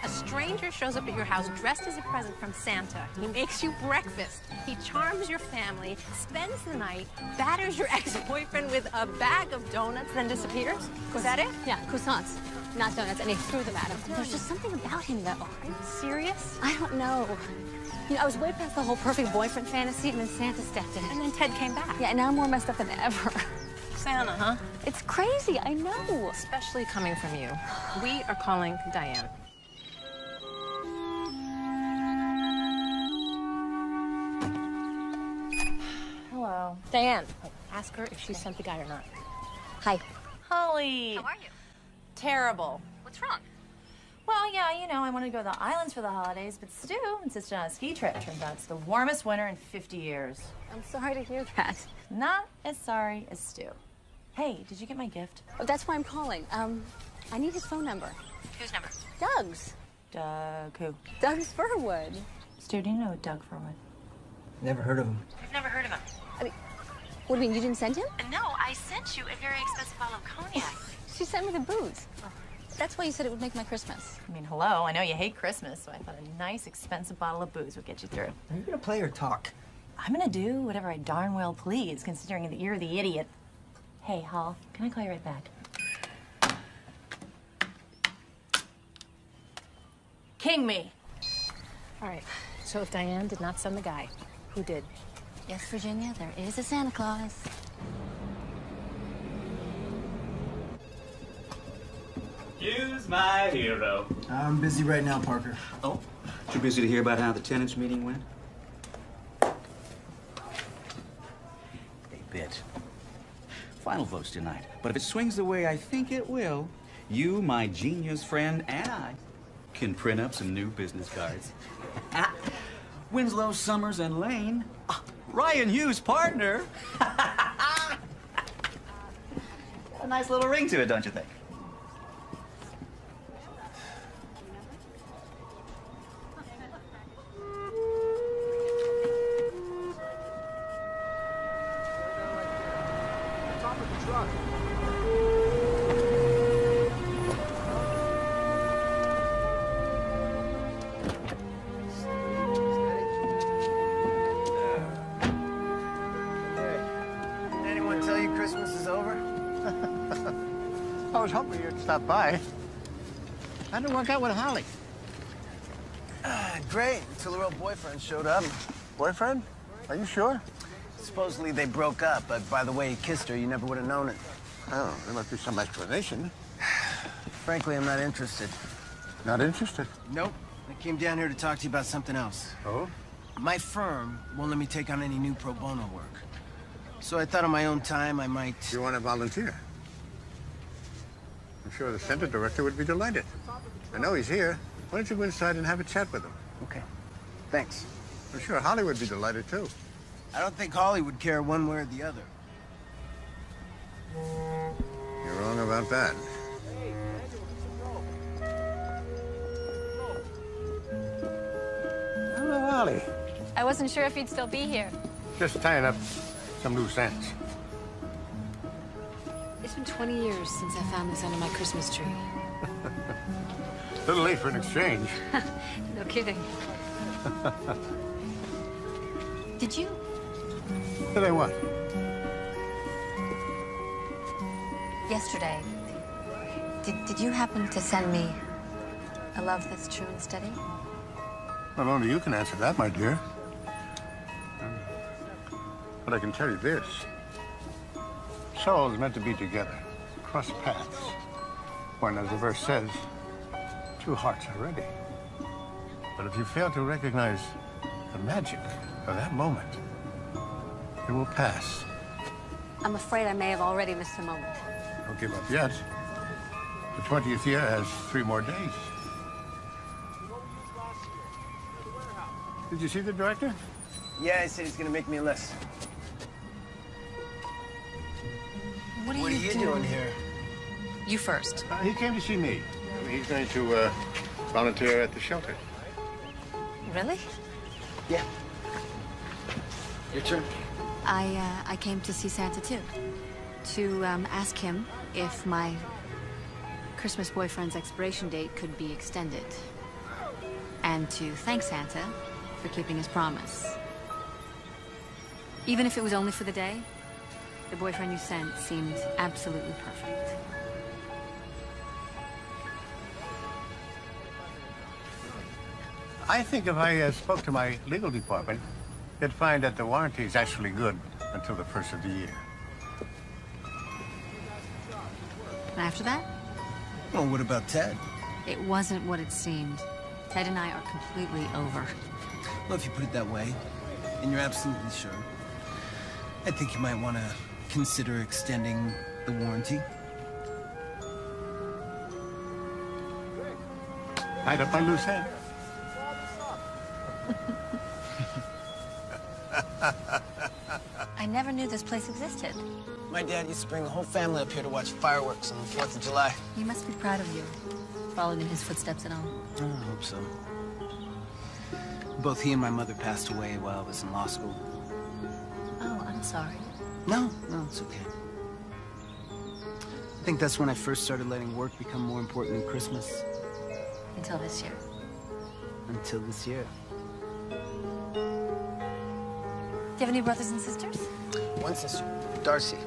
A stranger shows up at your house dressed as a present from Santa. He makes you breakfast. He charms your family, spends the night, batters your ex-boyfriend with a bag of donuts, then disappears? Was that it? Yeah, croissants. not donuts, and he threw them at him. There's just something about him, though. Are you Serious? I don't know. You know, I was way past the whole perfect boyfriend fantasy, and then Santa stepped in. And then Ted came back. Yeah, and now I'm more messed up than ever. Santa, huh? It's crazy, I know. Especially coming from you. We are calling Diane. Hello. Diane, ask her if she sent the guy or not. Hi. Holly. How are you? Terrible. What's wrong? Well, yeah, you know, I wanted to go to the islands for the holidays, but Stu insisted on a ski trip. Turns out it's the warmest winter in 50 years. I'm sorry to hear that. Not as sorry as Stu. Hey, did you get my gift? Oh, that's why I'm calling. I need his phone number. Whose number? Doug's. Doug who? Doug's Furwood. Stu, do you know Doug Furwood? Never heard of him. I've never heard of him. I mean, what do you mean, you didn't send him? No, I sent you a very expensive bottle of cognac. She sent me the booze. That's why you said it would make my Christmas. I mean, hello, I know you hate Christmas, so I thought a nice, expensive bottle of booze would get you through. Are you gonna play or talk? I'm gonna do whatever I darn well please, considering that you're the idiot. Hey, Hall, can I call you right back? King me. All right, so if Diane did not send the guy, who did? Yes, Virginia, there is a Santa Claus. Hughes, my hero. I'm busy right now, Parker. Oh, too busy to hear about how the tenants meeting went? They bit. Final votes tonight. But if it swings the way I think it will, you, my genius friend, and I can print up some new business cards. Winslow, Summers, and Lane. Ryan Hughes' partner. A nice little ring to it, don't you think? Anyone tell you Christmas is over? I was hoping you'd stop by. How'd it work out with Holly? Great, until her old boyfriend showed up. Boyfriend? Are you sure? Supposedly they broke up, but by the way he kissed her, you never would have known it. Oh, there must be some explanation. Frankly, I'm not interested. Not interested? Nope. I came down here to talk to you about something else. Oh? My firm won't let me take on any new pro bono work. So I thought on my own time I might... You want to volunteer? I'm sure the center director would be delighted. I know he's here. Why don't you go inside and have a chat with him? Okay. Thanks. I'm sure Holly would be delighted, too. I don't think Holly would care one way or the other. You're wrong about that. Hello, Holly. I wasn't sure if you'd still be here. Just tying up some loose ends. It's been 20 years since I found this under my Christmas tree. A little late for an exchange. No kidding. Did you? Did I what? Yesterday, did you happen to send me a love that's true and steady? Well, only you can answer that, my dear. But I can tell you this. Souls meant to be together, cross paths. When, as the verse says, two hearts are ready. But if you fail to recognize the magic of that moment, it will pass. I'm afraid I may have already missed the moment. Don't give up yet. The 20th year has 3 more days. Did you see the director? Yeah, he said he's gonna make me a list. What are you doing here? You first. He came to see me. He's going to volunteer at the shelter. Really? Yeah. Your turn. I came to see Santa too. To ask him if my Christmas boyfriend's expiration date could be extended. And to thank Santa for keeping his promise. Even if it was only for the day, the boyfriend you sent seemed absolutely perfect. I think if I spoke to my legal department, they'd find that the warranty is actually good until the first of the year. And after that, Well, what about Ted? it wasn't what it seemed. Ted and I are completely over. Well, if you put it that way, and you're absolutely sure, I think you might want to consider extending the warranty. Tied up my loose end. I never knew this place existed. My dad used to bring the whole family up here to watch fireworks on the 4th of July. He must be proud of you, following in his footsteps and all. I hope so. Both he and my mother passed away while I was in law school. Oh, I'm sorry. No, it's okay. I think that's when I first started letting work become more important than Christmas. Until this year. Until this year. Do you have any brothers and sisters? One sister, Darcy.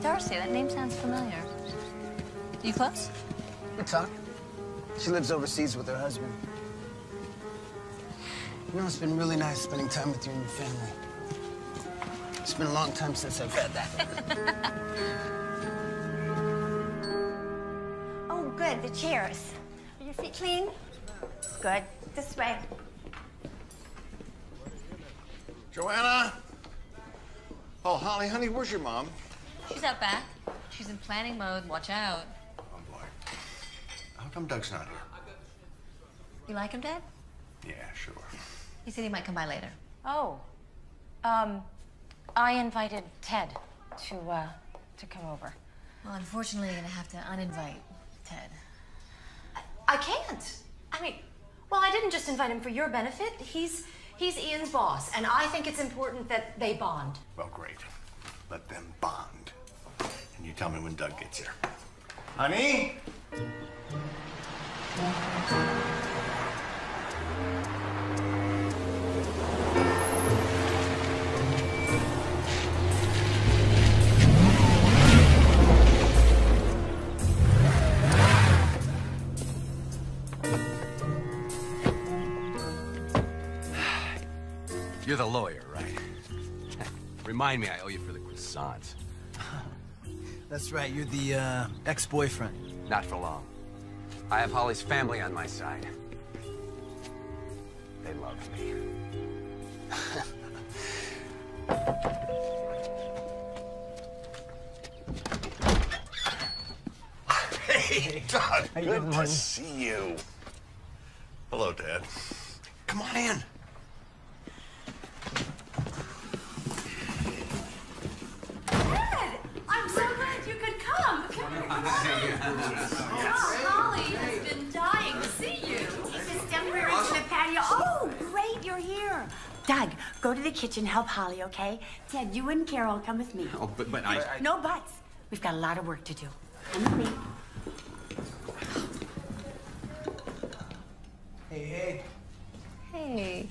Darcy, that name sounds familiar. You close? We talk. She lives overseas with her husband. You know, it's been really nice spending time with you and your family. It's been a long time since I've had that. Oh, good, the chairs. Are your feet clean? Good. This way. Joanna? Oh, Holly, honey, where's your mom? She's out back. She's in planning mode. Watch out. Oh, boy. How come Doug's not here? You like him, Dad? Yeah, sure. He said he might come by later. Oh, I invited Ted to come over. Well, unfortunately, you're gonna have to uninvite Ted. I can't. I mean, well, I didn't just invite him for your benefit. He's Ian's boss, and I think it's important that they bond. Well, great. Let them bond. And you tell me when Doug gets here. Honey? You're the lawyer, right? Remind me I owe you for the croissants. That's right, you're the, ex-boyfriend. Not for long. I have Holly's family on my side. They love me. Hey, Doug. How you Good doing, to Martin? see you. Hello, Dad. Come on in. I'm so glad you could come. Holly has been dying to see you. Step here into the patio. Oh, great, you're here. Doug, go to the kitchen, help Holly, okay? Ted, you and Carol come with me. Oh, but I... No buts. We've got a lot of work to do. Come with me. Hey. Hey,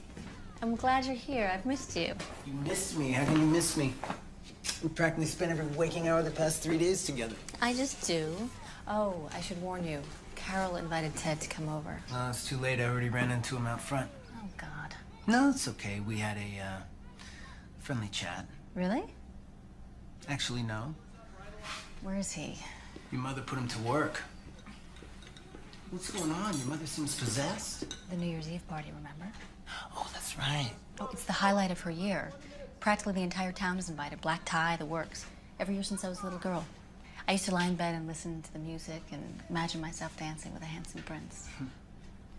I'm glad you're here. I've missed you. You missed me. How can you miss me? We practically spent every waking hour of the past 3 days together. I just do. Oh, I should warn you. Carol invited Ted to come over. It's too late. I already ran into him out front. Oh, God. No, it's okay. We had a, friendly chat. Really? Actually, no. Where is he? Your mother put him to work. What's going on? Your mother seems possessed. The New Year's Eve party, remember? Oh, that's right. Oh, it's the highlight of her year. Practically the entire town is invited. Black tie, the works. Every year since I was a little girl. I used to lie in bed and listen to the music and imagine myself dancing with a handsome prince.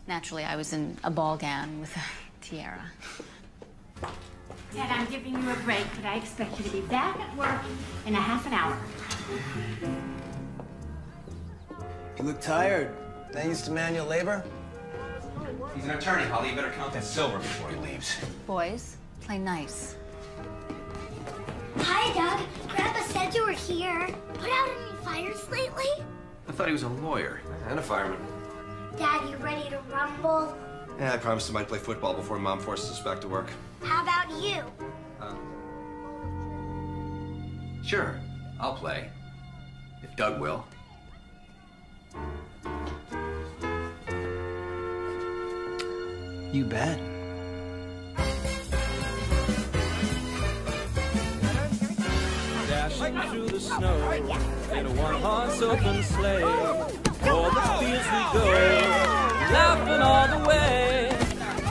Naturally, I was in a ball gown with a tiara. Ted, I'm giving you a break, but I expect you to be back at work in a half an hour. You look tired. Thanks to manual labor? He's an attorney, Holly. You better count that silver before he leaves. Boys, play nice. Hi, Doug. Grandpa said you were here. Put out any fires lately? I thought he was a lawyer and a fireman. Dad, you ready to rumble? Yeah, I promised him I'd play football before Mom forces us back to work. How about you? Sure, I'll play. If Doug will. You bet. Dashing through the snow in a one-horse open sleigh. O'er the fields we go, laughing all the way.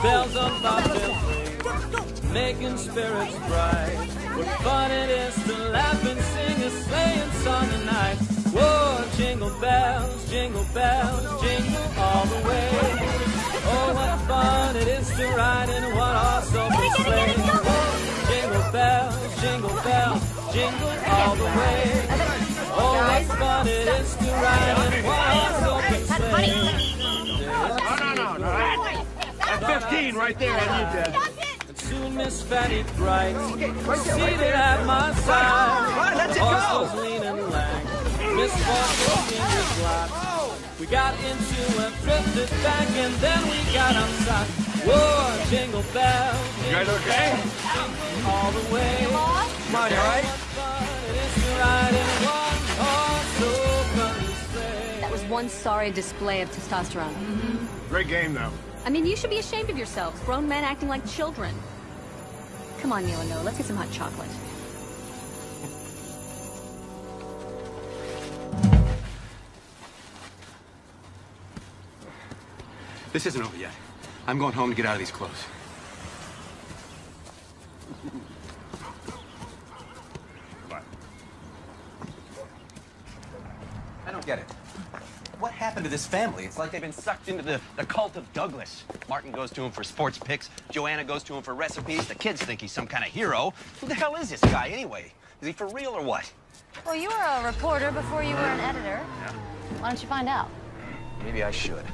Bells on bobtail ring, making spirits bright. What fun it is to laugh and sing a sleighing song tonight. Whoa, jingle bells, jingle all the way. Oh, what fun it is to ride in a one-horse open sleigh. Whoa, jingle bells, jingle all the way. Oh, what fun it is to ride in a one-horse open sleigh. No. At 15 right there on you, Dad. And soon Miss Fanny Bright, seated at my side. Horse was lean and lank, Miss Fortune in the blocks. We got into a drifted bank and then we got outside. Whoa, jingle bells. You guys okay? All the way. Come on, you all right? That was one sorry display of testosterone. Great game, though. I mean, you should be ashamed of yourselves. Grown men acting like children. Come on, Neil and Noah, let's get some hot chocolate. This isn't over yet. I'm going home to get out of these clothes. I don't get it. What happened to this family? It's like they've been sucked into the cult of Douglas. Martin goes to him for sports picks. Joanna goes to him for recipes. The kids think he's some kind of hero. Who the hell is this guy, anyway? Is he for real or what? Well, you were a reporter before you were an editor. Yeah. Why don't you find out? Maybe I should.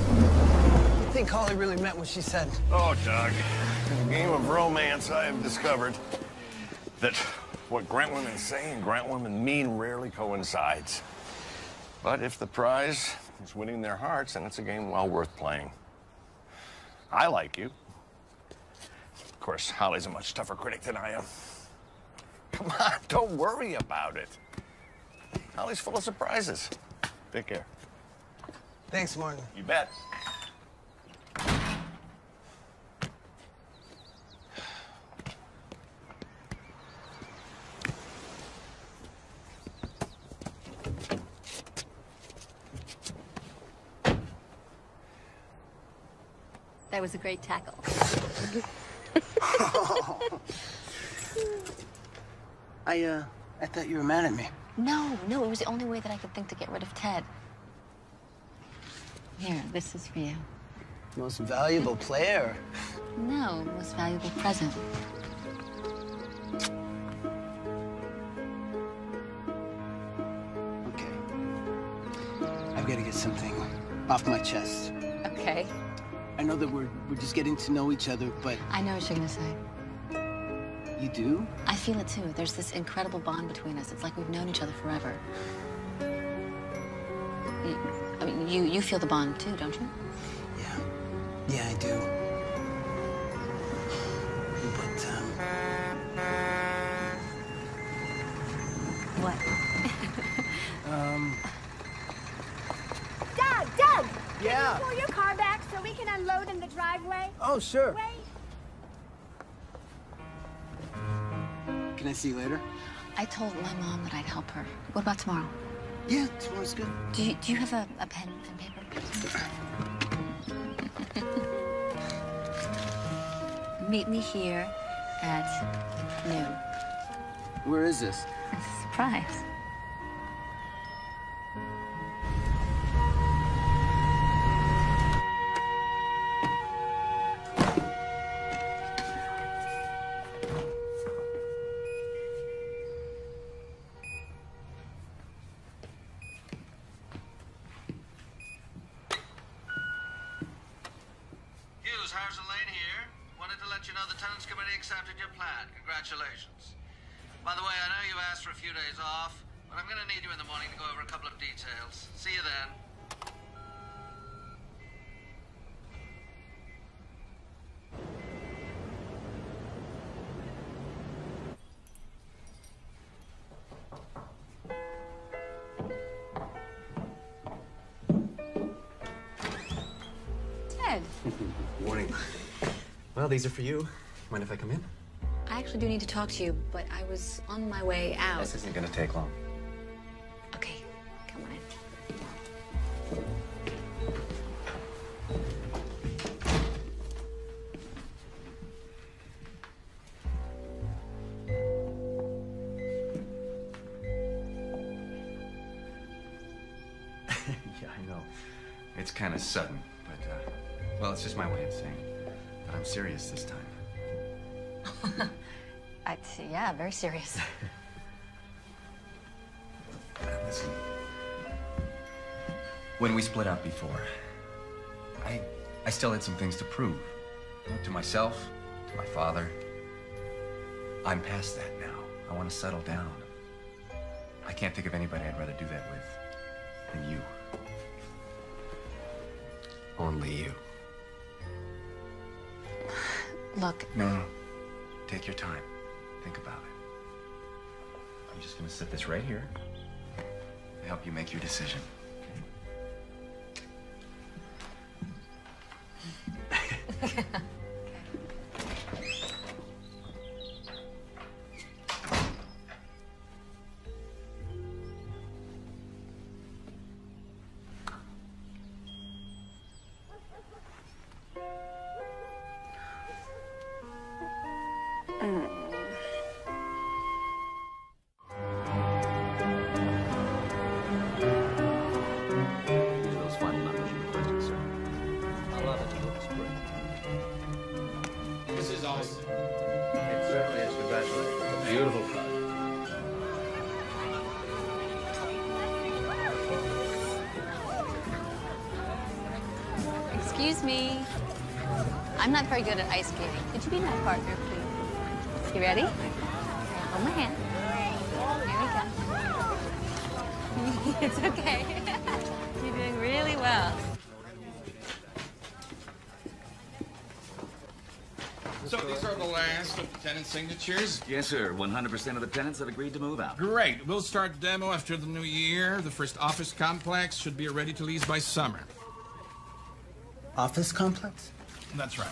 I think Holly really meant what she said. Oh, Doug. In the game of romance, I have discovered that what Grant women say and Grant women mean rarely coincides. But if the prize is winning their hearts, then it's a game well worth playing. I like you. Of course, Holly's a much tougher critic than I am. Come on, don't worry about it. Holly's full of surprises. Take care. Thanks, Martin. You bet. That was a great tackle. I thought you were mad at me. No, it was the only way that I could think to get rid of Ted. Here, this is for you. Most valuable player. No, most valuable present. Okay. I've got to get something off my chest. Okay. I know that we're just getting to know each other, but... I know what you're gonna say. You do? I feel it too. There's this incredible bond between us. It's like we've known each other forever. I mean, you feel the bond too, don't you? Yeah, I do. But, What? Doug! Yeah? Can you pull your car back so we can unload in the driveway? Oh, sure. Wait. Can I see you later? I told my mom that I'd help her. What about tomorrow? Yeah, tomorrow's good. Do you have a pen and paper? Meet me here at noon. Where is this? It's a surprise. Congratulations. By the way, I know you've asked for a few days off, but I'm going to need you in the morning to go over a couple of details. See you then. Morning. Well, these are for you. Mind if I come in? I actually do need to talk to you, but I was on my way out. This isn't gonna take long. Okay, come on in. Yeah, I know. It's kind of sudden, but, well, it's just my way of saying that I'm serious this time. Yeah, very serious. Listen, when we split up before, I still had some things to prove. To myself, to my father. I'm past that now. I want to settle down. I can't think of anybody I'd rather do that with than you. Only you. Look. No. Take your time. Think about it. I'm just gonna set this right here to help you make your decision. Okay? Beautiful project. Excuse me. I'm not very good at ice skating. Could you be my partner, please? You ready? Hold my hand. Here we go. It's okay. You're doing really well. So these are the last of the tenant signatures? Yes, sir. 100% of the tenants have agreed to move out. Great. We'll start the demo after the new year. The first office complex should be ready to lease by summer. Office complex? That's right.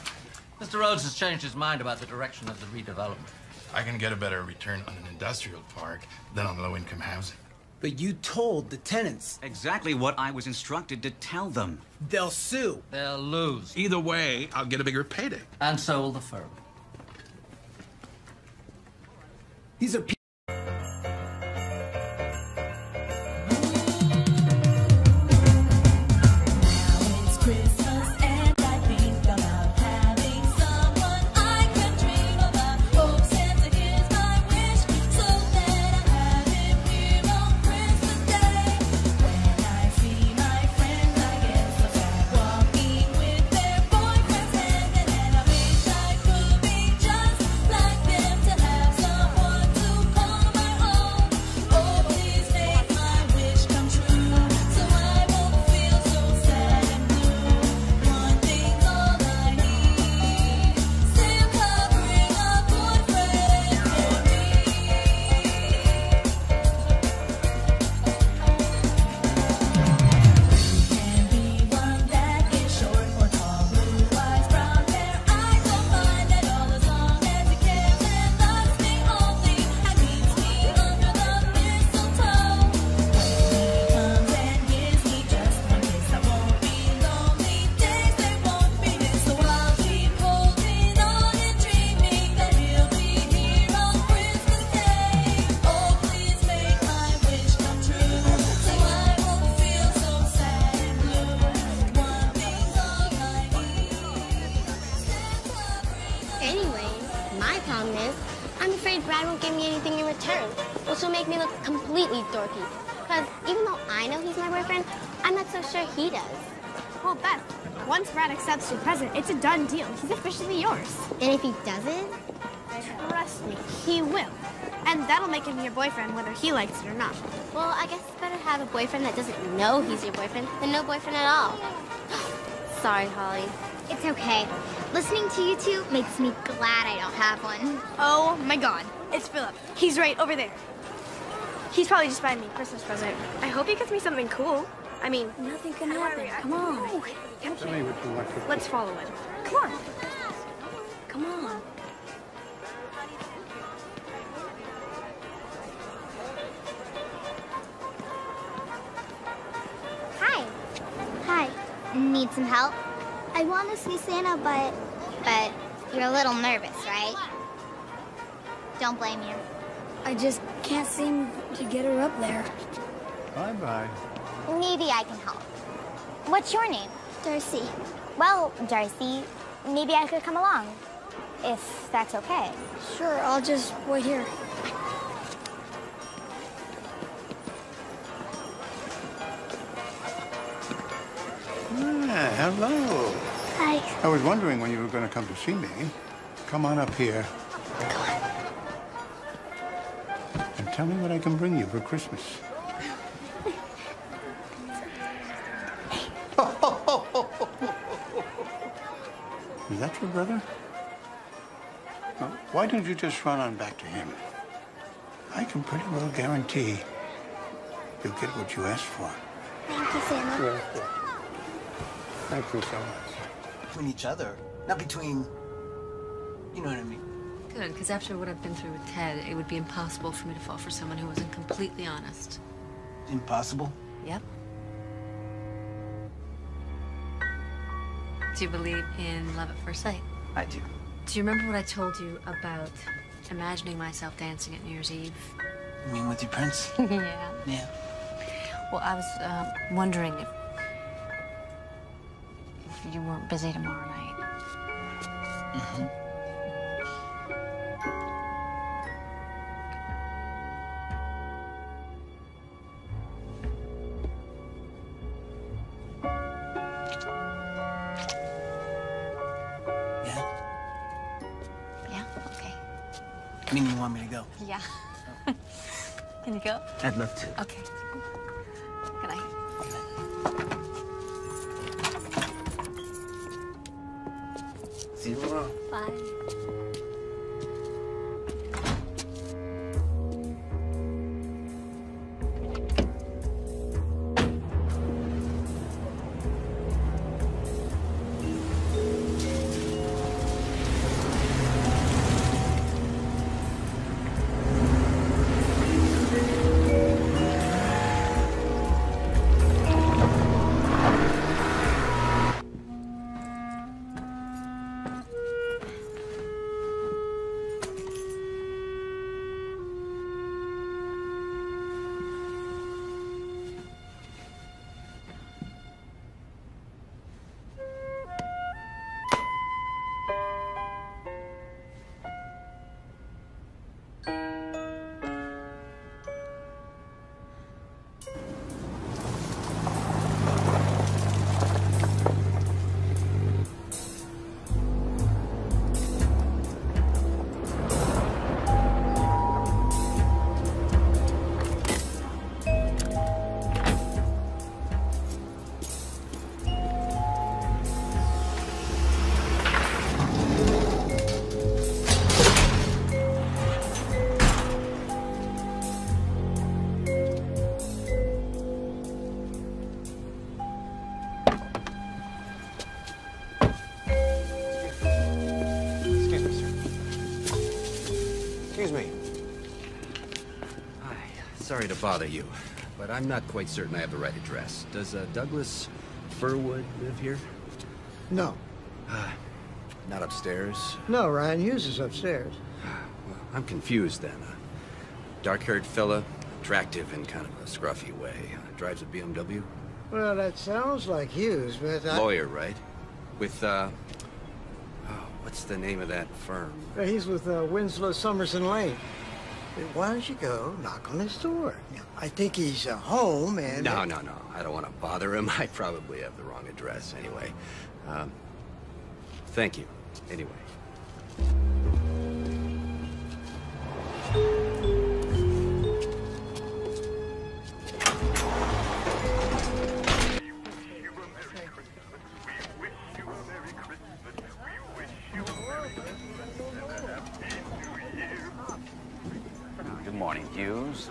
Mr. Rhodes has changed his mind about the direction of the redevelopment. I can get a better return on an industrial park than on low-income housing. But you told the tenants. Exactly what I was instructed to tell them. They'll sue. They'll lose. Either way, I'll get a bigger payday. And so will the firm. These are people. Brad won't give me anything in return, which will make me look completely dorky. Because even though I know he's my boyfriend, I'm not so sure he does. Well, Beth, once Brad accepts your present, it's a done deal. He's officially yours. And if he doesn't? Trust me, he will. And that'll make him your boyfriend whether he likes it or not. Well, I guess it's better to have a boyfriend that doesn't know he's your boyfriend than no boyfriend at all. Sorry, Holly. It's okay. Listening to you two makes me glad I don't have one. Oh my God, it's Philip. He's right over there. He's probably just buying me a Christmas present. I hope he gets me something cool. I mean, nothing can happen. Come on. Tell me what you want to. Let's follow him. Come on. Come on. Hi. Hi. Need some help? I want to see Santa, but you're a little nervous, right? Don't blame you. I just can't seem to get her up there. Bye-bye. Maybe I can help. What's your name? Darcy. Well, Darcy, maybe I could come along, if that's okay. Sure, I'll just wait here. Hello. Hi. I was wondering when you were going to come to see me. Come on up here. Come on. And tell me what I can bring you for Christmas. Is that your brother? Well, why don't you just run on back to him? I can pretty well guarantee you'll get what you asked for. Thank you, Santa. Yes. Thank you so much. Between each other, not between, you know what I mean? Good, because after what I've been through with Ted, it would be impossible for me to fall for someone who wasn't completely honest. Impossible? Yep. Do you believe in love at first sight? I do. Do you remember what I told you about imagining myself dancing at New Year's Eve? You mean with your prince? Yeah. Yeah. Well, I was wondering if you weren't busy tomorrow night. Mm-hmm. Yeah? Okay. I mean, you want me to go? Yeah. Can you go? I'd love to. Okay. Good night. See you tomorrow. Bye. Excuse me. Hi. Sorry to bother you, but I'm not quite certain I have the right address. Does Douglas Furwood live here? No. Not upstairs? No, Ryan Hughes is upstairs. Well, I'm confused then. Dark-haired fella, attractive in kind of a scruffy way. Drives a BMW? Well, that sounds like Hughes, but Lawyer, right? With, what's the name of that firm? He's with Winslow Summerson Lane. Why don't you go knock on his door? I think he's home and... No. I don't want to bother him. I probably have the wrong address anyway. Thank you. Anyway. Good morning, Hughes.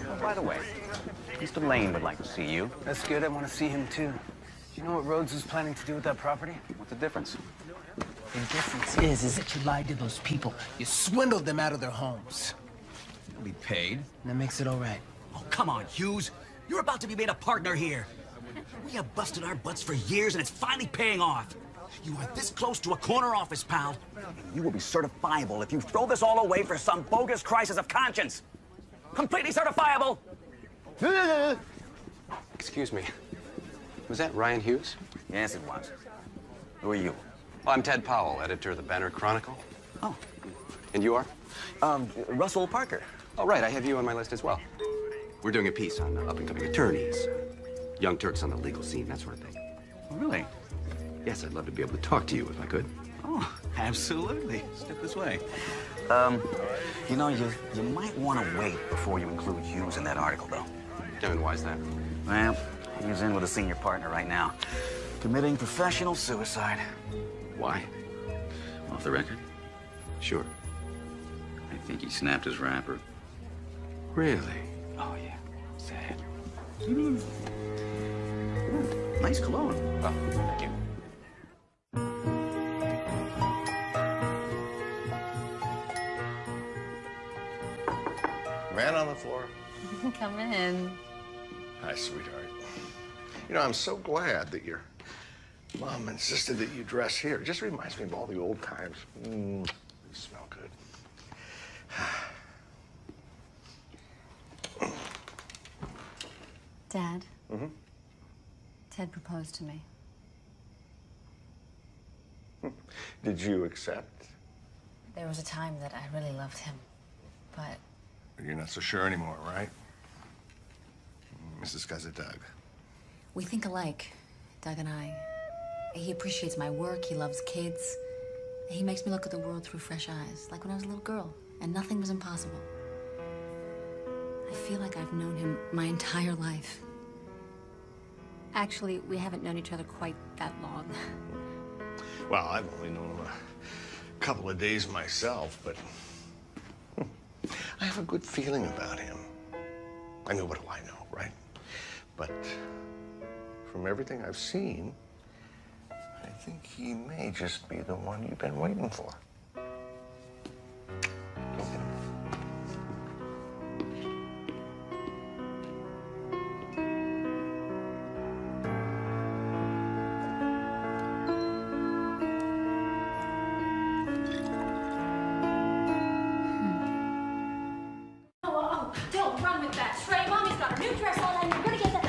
Oh, by the way, Mr. Lane would like to see you. That's good. I want to see him, too. Do you know what Rhodes was planning to do with that property? What's the difference? The difference is that you lied to those people. You swindled them out of their homes. You'll be paid. And that makes it all right. Oh, come on, Hughes. You're about to be made a partner here. We have busted our butts for years, and it's finally paying off. You are this close to a corner office, pal. And you will be certifiable if you throw this all away for some bogus crisis of conscience. Completely certifiable. Excuse me. Was that Ryan Hughes? Yes, it was. Who are you? Oh, I'm Ted Powell, editor of the Banner Chronicle. Oh. And you are? Russell Parker. Oh, right. I have you on my list as well. We're doing a piece on up-and-coming attorneys, young Turks on the legal scene, that sort of thing. Oh, really? Yes, I'd love to be able to talk to you if I could. Oh, absolutely. Step this way. You know, you might want to wait before you include Hughes in that article, though. Kevin, why's that? Well, he's in with a senior partner right now, committing professional suicide. Why? Off the record? Sure. I think he snapped his wrapper. Really? Oh, yeah. Sad. Nice cologne. Oh, thank you. Man on the floor. Come in. Hi, sweetheart. You know, I'm so glad that your mom insisted that you dress here. It just reminds me of all the old times. You smell good. Dad, Mm-hmm. Ted proposed to me. Did you accept? There was a time that I really loved him, but You're not so sure anymore, right? Mrs. Guy's a Doug. we think alike, Doug and I. He appreciates my work, he loves kids. He makes me look at the world through fresh eyes, like when I was a little girl, and nothing was impossible. I feel like I've known him my entire life. Actually, we haven't known each other quite that long. Well, I've only known him a couple of days myself, but I have a good feeling about him. I know what do I know, right? But from everything I've seen, I think he may just be the one you've been waiting for. Don't run with that, Trey. Mommy's got her new dress on and you're gonna get that.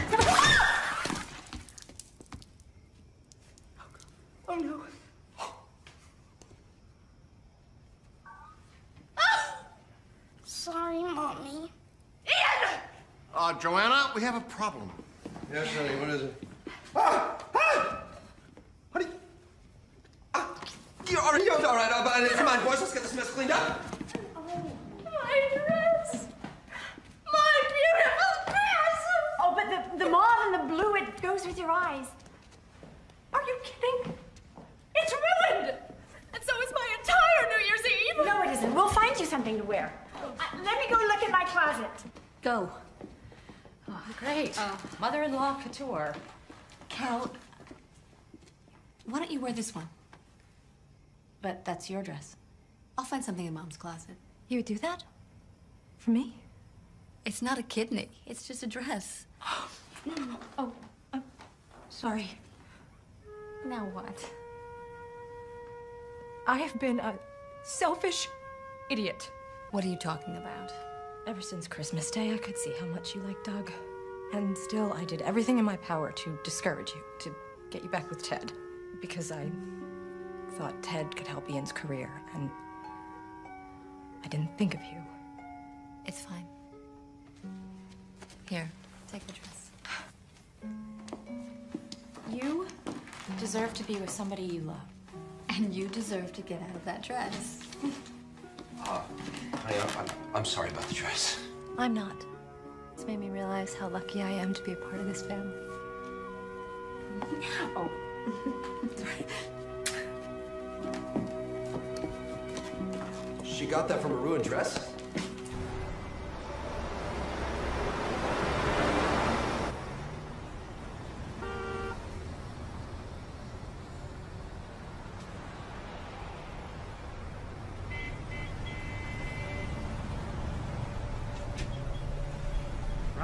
Oh no. Sorry, Mommy. Joanna, we have a problem. Yes, honey, what is it? You're all right. Come on, boys, let's get this mess cleaned up. My dress! My beautiful dress! Oh, but the mauve and the blue, it goes with your eyes. Are you kidding? It's ruined! And so is my entire New Year's Eve! No, it isn't. We'll find you something to wear. Let me go look in my closet. Go. Oh, great. Mother-in-law couture. Carol, why don't you wear this one? But that's your dress. I'll find something in Mom's closet. You would do that? For me? It's not a kidney. It's just a dress. No. Oh, sorry. Now what? I have been a selfish idiot. What are you talking about? Ever since Christmas Day, I could see how much you liked Doug. And still, I did everything in my power to discourage you, to get you back with Ted. Because I thought Ted could help Ian's career, and I didn't think of you. It's fine. Here, take the dress. You deserve to be with somebody you love. And you deserve to get out of that dress. I'm sorry about the dress. I'm not. It's made me realize how lucky I am to be a part of this family. Oh. Sorry. She got that from a ruined dress?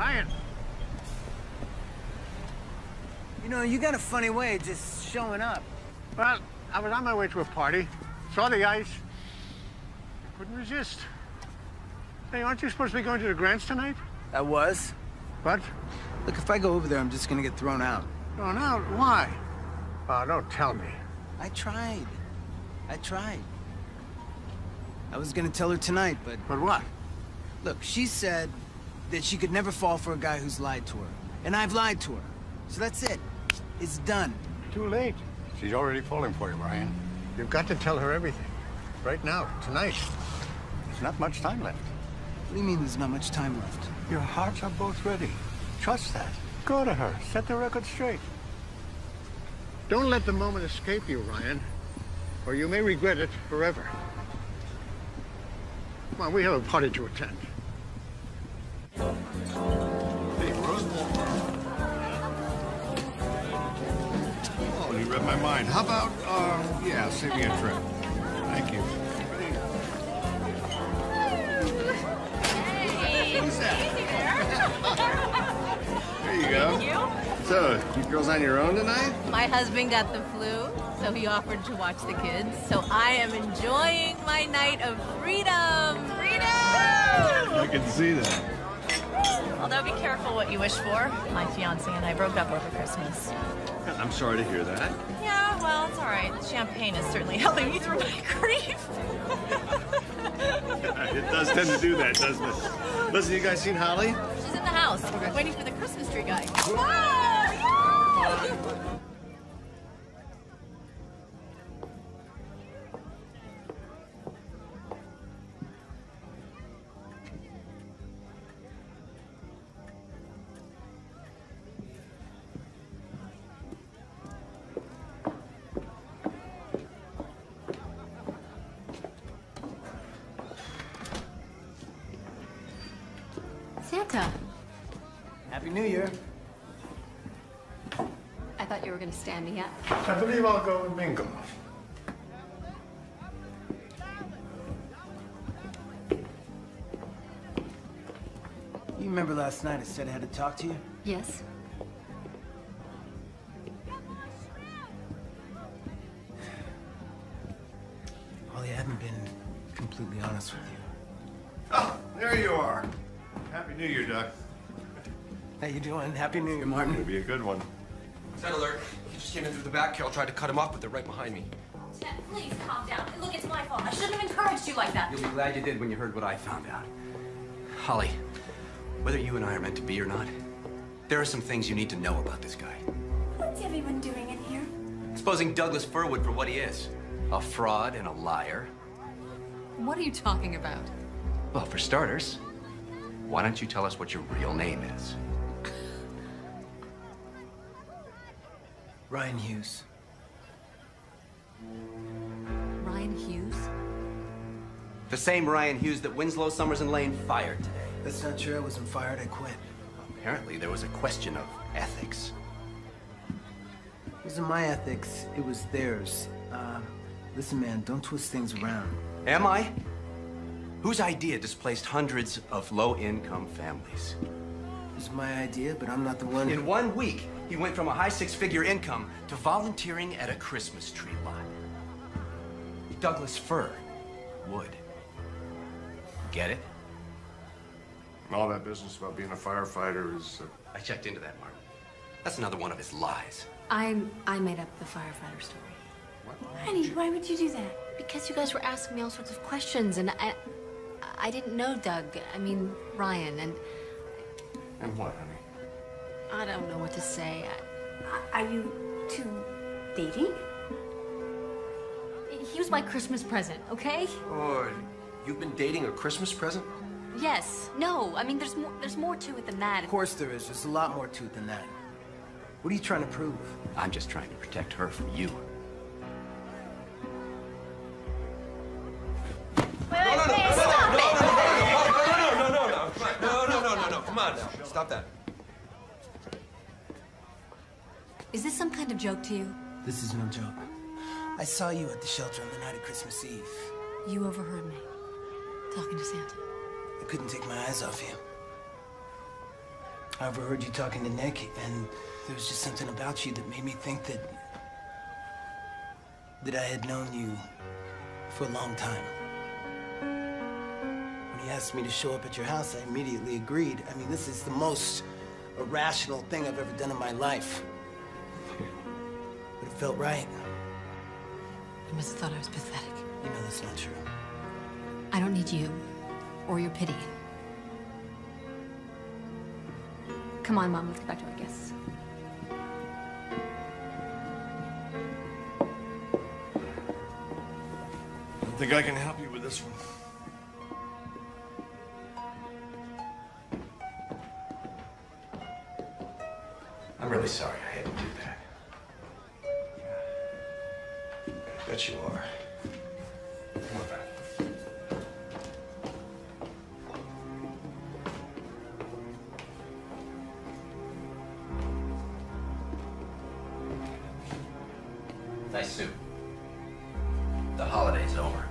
Ryan. You know, you got a funny way of just showing up. Well, I was on my way to a party, saw the ice, couldn't resist. Hey, aren't you supposed to be going to the Grants tonight? I was. What? Look, if I go over there, I'm just gonna get thrown out. Thrown out? Why? Oh, don't tell me. I tried. I was gonna tell her tonight, but... But what? Look, she said that she could never fall for a guy who's lied to her. And I've lied to her. So that's it. It's done. Too late. She's already falling for you, Ryan. You've got to tell her everything. Right now, tonight. There's not much time left. What do you mean there's not much time left? Your hearts are both ready. Trust that. Go to her. Set the record straight. Don't let the moment escape you, Ryan. Or you may regret it forever. Come on, we have a party to attend. Hey, Rose. Oh, you read my mind. How about, yeah, save me a trip. Thank you. Who's that? There you go. Thank you. So, you girls on your own tonight? My husband got the flu, so he offered to watch the kids. So I am enjoying my night of freedom. Freedom! I can see that. Although be careful what you wish for. My fiance and I broke up over Christmas. I'm sorry to hear that. Yeah, well, it's all right. Champagne is certainly helping me through my grief. It does tend to do that, doesn't it? Listen, you guys seen Holly? She's in the house. We're waiting for the Christmas tree guy. Come on! Santa, Happy New Year. I thought you were going to stand me up. I believe I'll go with bingo. You remember last night I said I had to talk to you? Yes. Holly, I haven't been completely honest with you. Oh, there you are. Happy New Year, Doc. How you doing? Happy New Year, Martin. It'll be a good one. Set alert. He just came in through the back. Carol tried to cut him off, but they're right behind me. Ted, please calm down. Look, it's my fault. I shouldn't have encouraged you like that. You'll be glad you did when you heard what I found out. Holly, whether you and I are meant to be or not, there are some things you need to know about this guy. What's everyone doing in here? Exposing Douglas Furwood for what he is. A fraud and a liar. What are you talking about? Well, for starters, why don't you tell us what your real name is? Ryan Hughes. Ryan Hughes? The same Ryan Hughes that Winslow, Summers, and Lane fired today. That's not true. I wasn't fired. I quit. Apparently, there was a question of ethics. It wasn't my ethics. It was theirs. Listen, man, don't twist things around. Am I? Whose idea displaced hundreds of low-income families? It was my idea, but I'm not the one. In 1 week, he went from a high six-figure income to volunteering at a Christmas tree lot. Douglas Fir would. Get it? All that business about being a firefighter is... I checked into that, Martin. That's another one of his lies. I made up the firefighter story. Honey, why would you do that? Because you guys were asking me all sorts of questions, and I didn't know Doug. I mean, Ryan, and... And what, honey? I don't know what to say. Are you two dating? He was my Christmas present, okay? Oh, you've been dating a Christmas present? Yes. No. I mean, there's more to it than that. Of course there is. There's a lot more to it than that. What are you trying to prove? I'm just trying to protect her from you. No, come on now. Stop that. Is this some kind of joke to you? This is no joke. I saw you at the shelter on the night of Christmas Eve. You overheard me talking to Santa. I couldn't take my eyes off you. I overheard you talking to Nick, and there was just something about you that made me think that I had known you for a long time. When he asked me to show up at your house, I immediately agreed. I mean, this is the most irrational thing I've ever done in my life. But it felt right. You must have thought I was pathetic. You know that's not true. I don't need you or your pity. Come on, Mom, let's get back to our guests. I don't think I can help you with this one. I'm really sorry I had to do that. Yeah. I bet you are. Come on back. Nice suit. The holiday's over.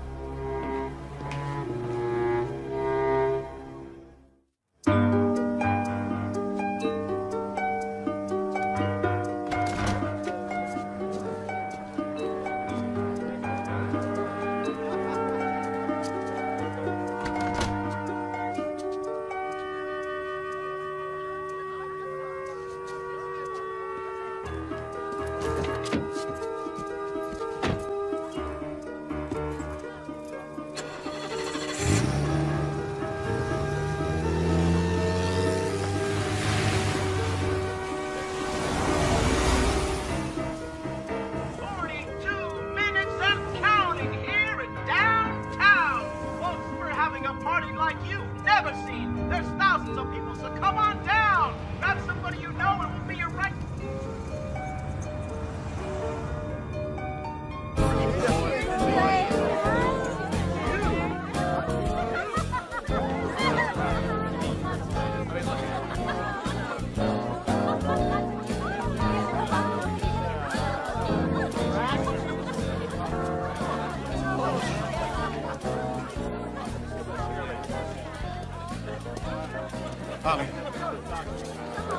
Holly.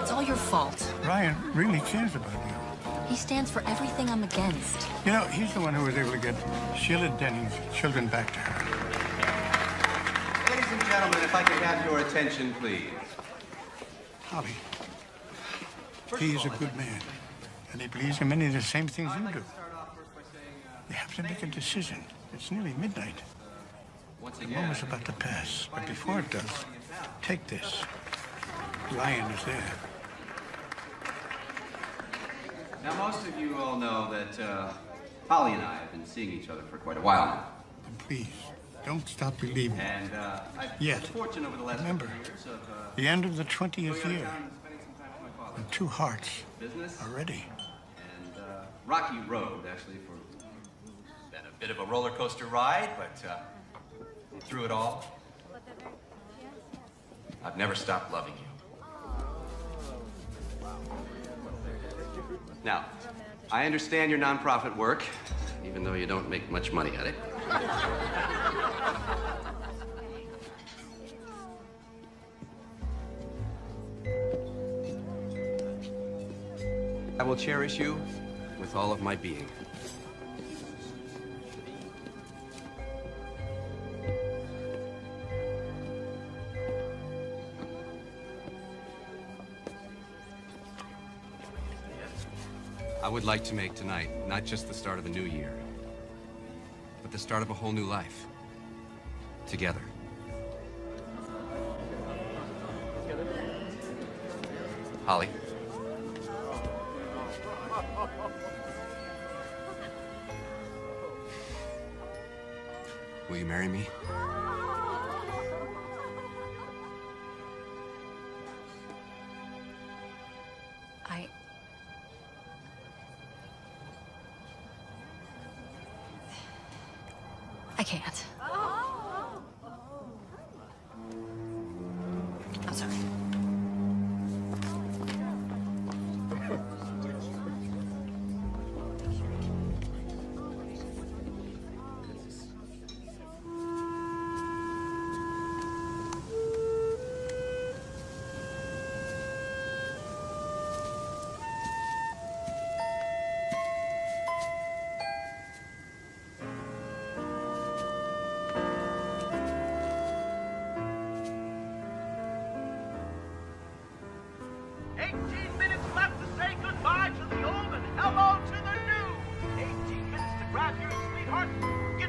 It's all your fault. Ryan really cares about you. He stands for everything I'm against. You know, he's the one who was able to get Sheila Denning's children back to her. Ladies and gentlemen, if I could have your attention, please. Holly, he is a good man, and he believes in many of the same things you do. You have to make a decision. It's nearly midnight. The moment's about to pass, but before it does, take this. Ryan is there. Now, most of you all know that Holly and I have been seeing each other for quite a while now. And please, don't stop believing. And I've Yet, had the fortune over the last remember, couple of years of the end of the 20th going out of year, town and spending some time with my father. and two hearts Business are ready. and rocky road, actually, for been a bit of a roller coaster ride, but through it all, I've never stopped loving you. Now, I understand your nonprofit work, even though you don't make much money at it. I will cherish you with all of my being. I would like to make tonight not just the start of a new year, but the start of a whole new life. Together. Holly. Will you marry me? I can't. I'm sorry.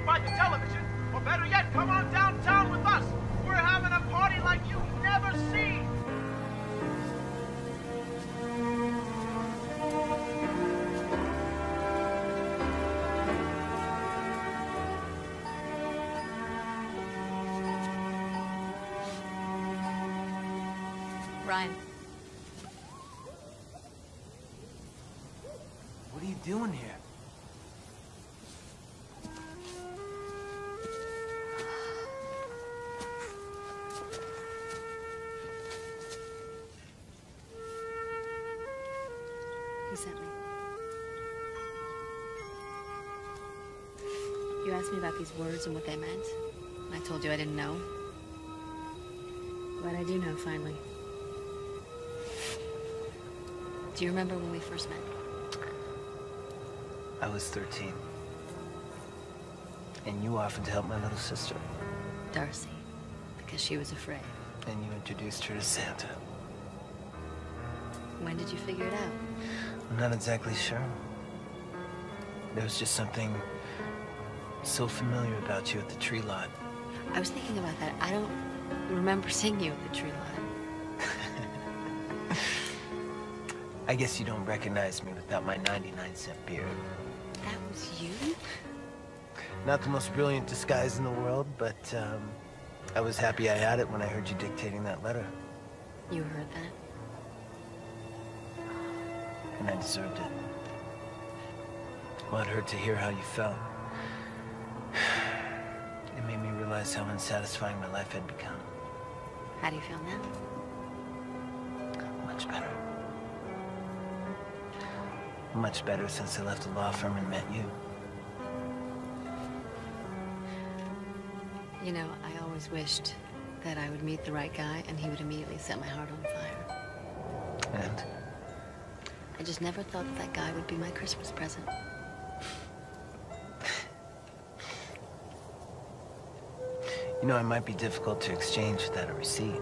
entertained by the television, or better yet, come on downtown with us. We're having a party like you've never seen. Ryan. What are you doing here? He sent me. You asked me about these words and what they meant. I told you I didn't know. But I do know, finally. Do you remember when we first met? I was 13. And you offered to help my little sister. Darcy. Because she was afraid. And you introduced her to Santa. When did you figure it out? I'm not exactly sure. There was just something so familiar about you at the tree lot. I was thinking about that. I don't remember seeing you at the tree lot. I guess you don't recognize me without my 99-cent beard. That was you? Not the most brilliant disguise in the world, but I was happy I had it when I heard you dictating that letter. You heard that? And I deserved it. Well, it hurt to hear how you felt. It made me realize how unsatisfying my life had become. How do you feel now? Much better. Much better since I left the law firm and met you. You know, I always wished that I would meet the right guy and he would immediately set my heart on fire. And? I just never thought that that guy would be my Christmas present. You know, it might be difficult to exchange without a receipt.